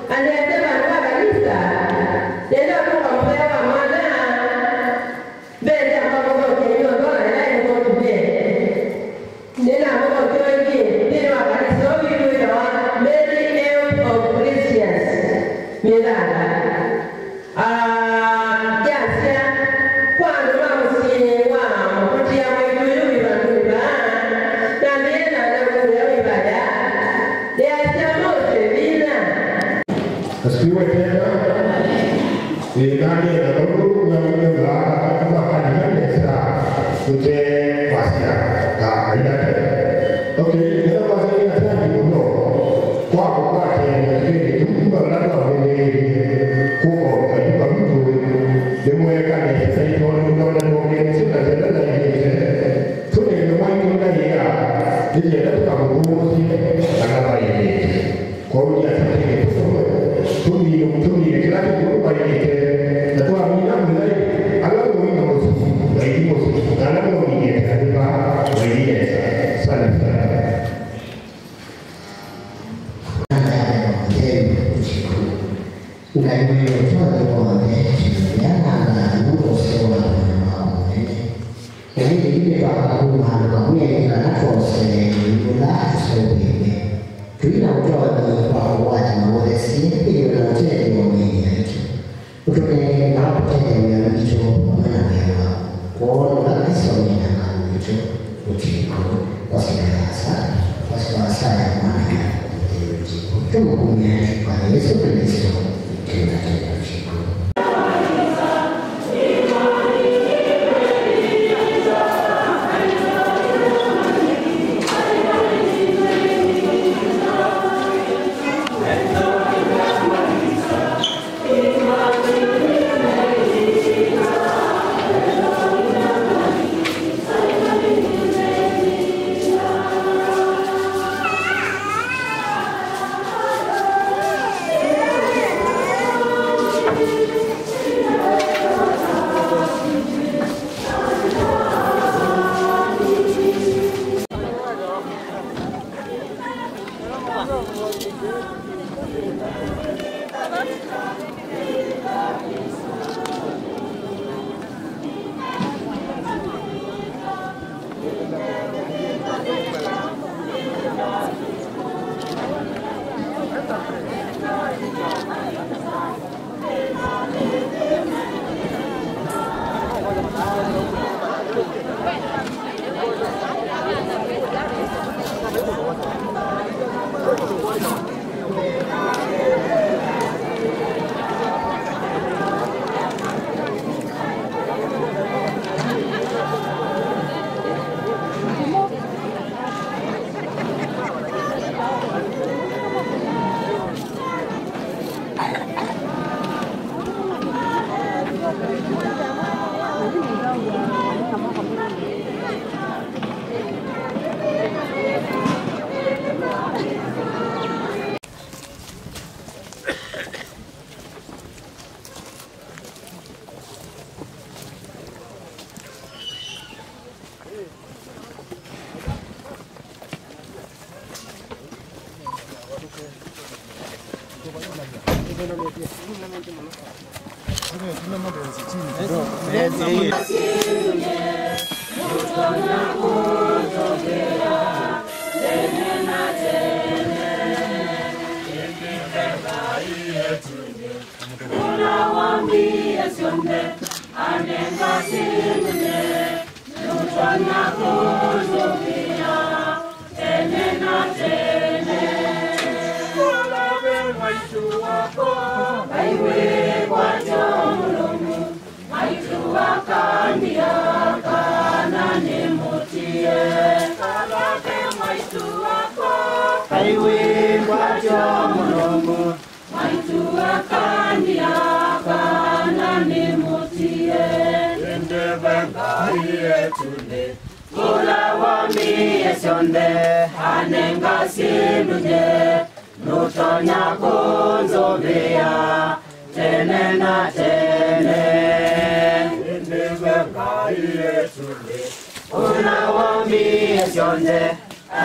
Anasema kwa kanisa nenda kwa mpea wa mwana bende ambapo kwa kinywa bora na kwa tube. Nenda kwa kinywa ndio wa kanisa huyu wa Mary Name of Christians. Milana. Jasia kwando mamusi wa kutia mwitu yuwa nduba na mena na kuya wibada jasia mote vina Asiwe tena Nani na Mungu na Mungu kama kanisa kute wasia ka ida. Okay, ndio basi nataka ndio kwa wakati ni tumba labda kwa katika mtu demweka ni sasa ndio ndio sina tena tuni ndio mwanzo ndani ya ndio ndio kama Mungu akaba yeye kwa hiyo atakaye tuni kila kitu kwa yeye na kwa mimi na mimi alafu mimi na mimi zaidi mimi na mimi ni taarifa zaidi sana sana.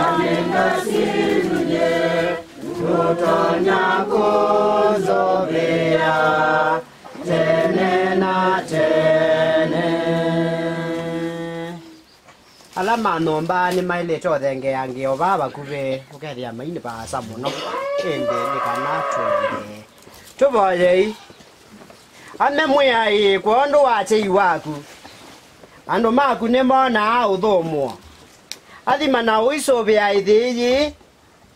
Amekasinuje Tutonya kuzovea Tene na tene Alama nomba ni maile chodenge yangi obaba kube Ukeria maini pa samuno Ende nikana tuwe Tuboye Ame mwea hii kwa ndo wache iwaku Ando maku ne mona udhomo Adima na uiso bia idiji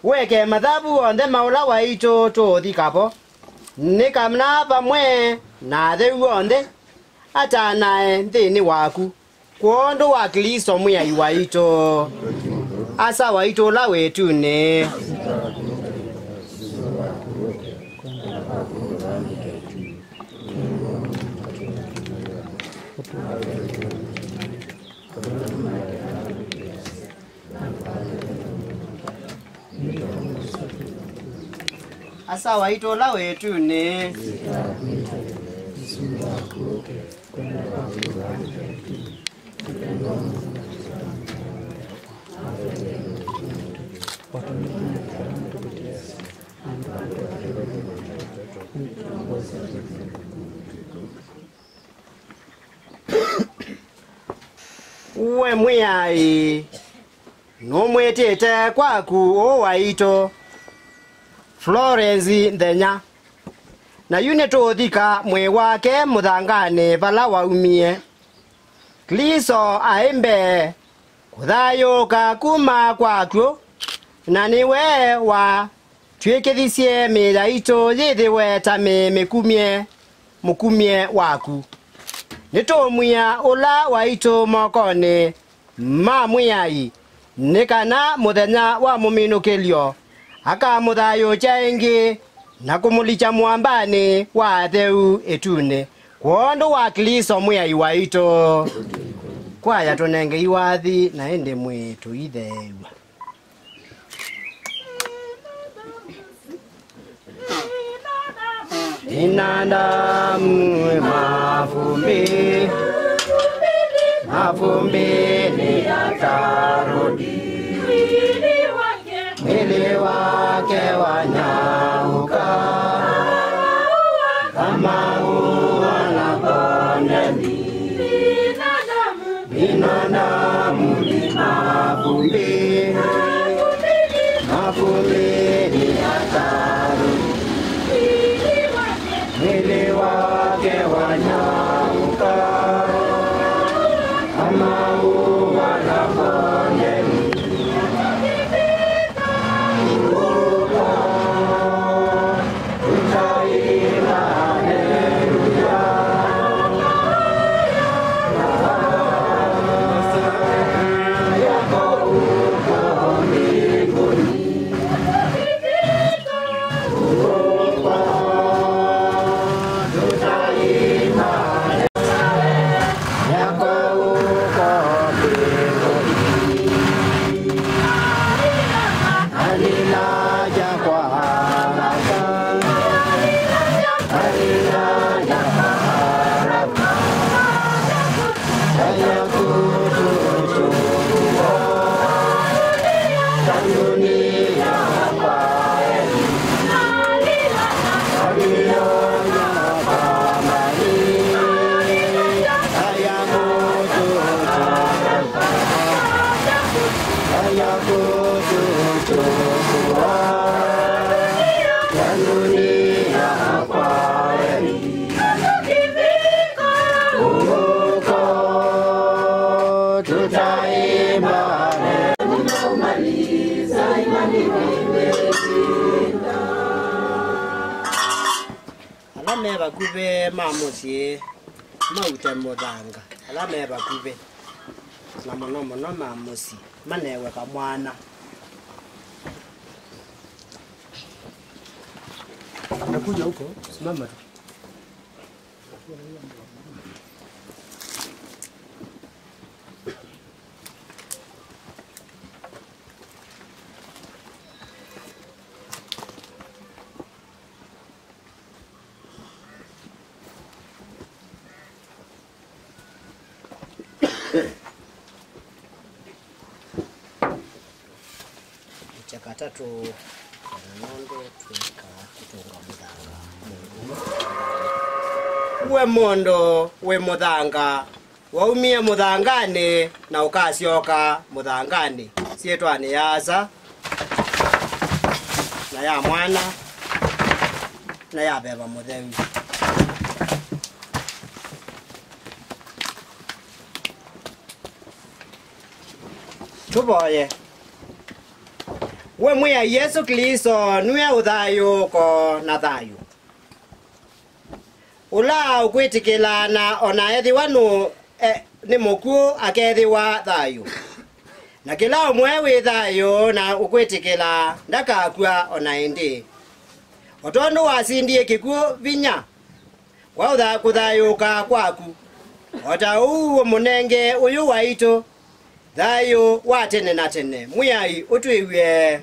Weke madhabu onde maula wa ito to di kapo Nikamna pa mwe na de onde Ata nae ndini waku Kwa ndo wakiliso mwea iwa ito Asa wa ito la wetu ne Asa waito la wetu ne Uwe mwai Nomwetete kwaku o waito Florence Ndenya na yune tothika mwe wake muthangane bala waumie Kliso aimbe kuthayuka kuma kwakwo na niwe wa twikithisie mira ito yithiwe ta mikumie mukumie waku nitomwia ula waito mokone mamwiai nikana muthenya wa muminukilio aka muthayo chaingi na kumulicha mwambani wa theu etune kwondo wa Kristo mwai waito kwaya tonenge iwathi na ende mwitu ithewa inanda mwe mafumbi ni atarudi mwili wake wanyauka kama ua la bondeni binadamu ni mavumbi ni atarudi mwili wake wanyauka kama ua la bondeni Alameba kube mamusie mauta modanga alameba kube na mono mamusi manewe ka mwana nakuja huko simama tu tatu nondo tweka kutunga muthanga we mondo we muthanga waumia muthangani na ukasioka muthangani sietwane yaza na ya mwana na ya beba muthewi tuboye we mwiya Yesu Kristo niwe uthayu ko na thayu ula ukwitikila na ona ethiwa nu ni muku akethiwa thayu na kila umwe wi thayu na ukwitikila ndakakua ona indi otondo wasindie kikuo vinya kwa utha kuthayuka kwaku ota uu munenge uyu waitu thayu wa tene na tene mwiyai utwiwie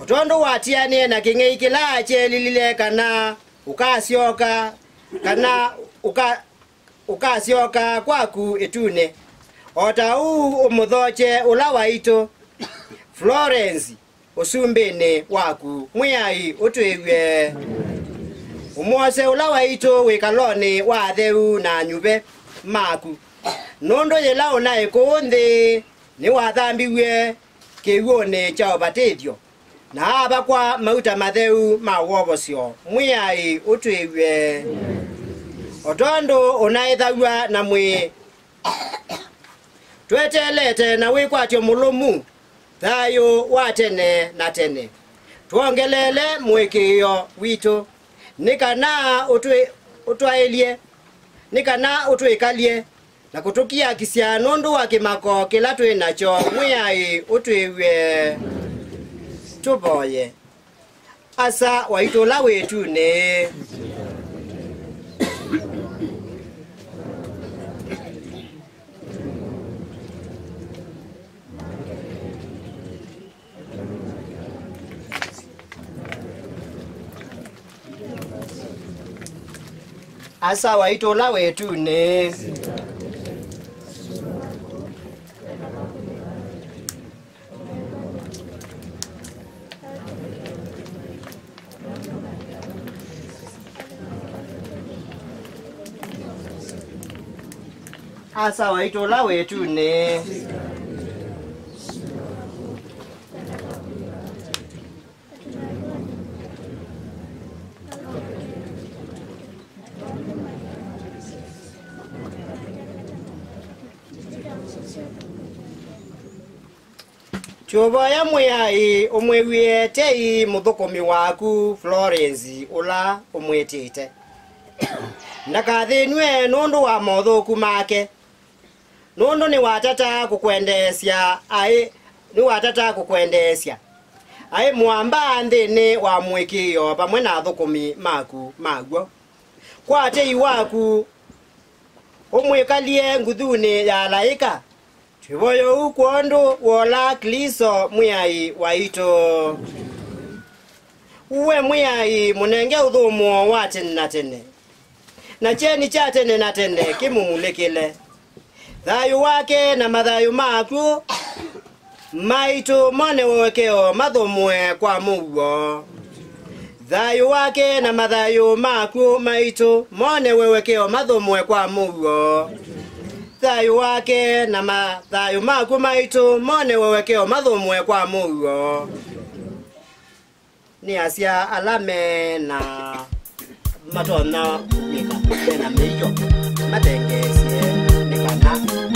otondo watianie na king'ei kila chelilile kana ukasioka kana ukasioka kwaku itune ota uu umuthoche ula waitu Florence usumbini waku mwiyai utwiwie umwose ula waitu wikaloni wa theu na nyube maku nondo yela ona ikundi ni wathambiwe kiwone cha batithio na aba kwa mauta matheu ma wobosio mwiyai utwiwe otondo unaithawa na mwi twetelete na wikwatio mulumu thayu wa tene na tene tuongelele mwikio witu nikana utwailie nikana utwikalie na kutukia kisia nundu wa kimako kila twinacho mwiyai utwiwe tuboye asa waitola wetu ne asa waitola wetu ne asa waitola wetu ne Choboya mwiyai umwewie tei muthukumi waku Florence ula umwitite ndakathinwe nundu wa mothuku make nundu ni watata kukwendesya ai mwamba nthini wa mwikio pamwe na thukumi maku magwo kwa tei waku umwikalie nguthuni ya laika chivoyo ukwondu wola Kristo mwiyai waito uwe mwiyai munenge uthumo wa tene na tene na cheni cha tene na tene kimumulekile thayu wake na mathayu maku maitu mone wewekeo mathumwe kwa muguo thayu wake na mathayu maku maitu mone wewekeo mathumwe kwa muguo thayu wake na mathayu maku maitu mone wewekeo mathumwe kwa muguo ni asia alame na matona wika na meyo matengesie nikana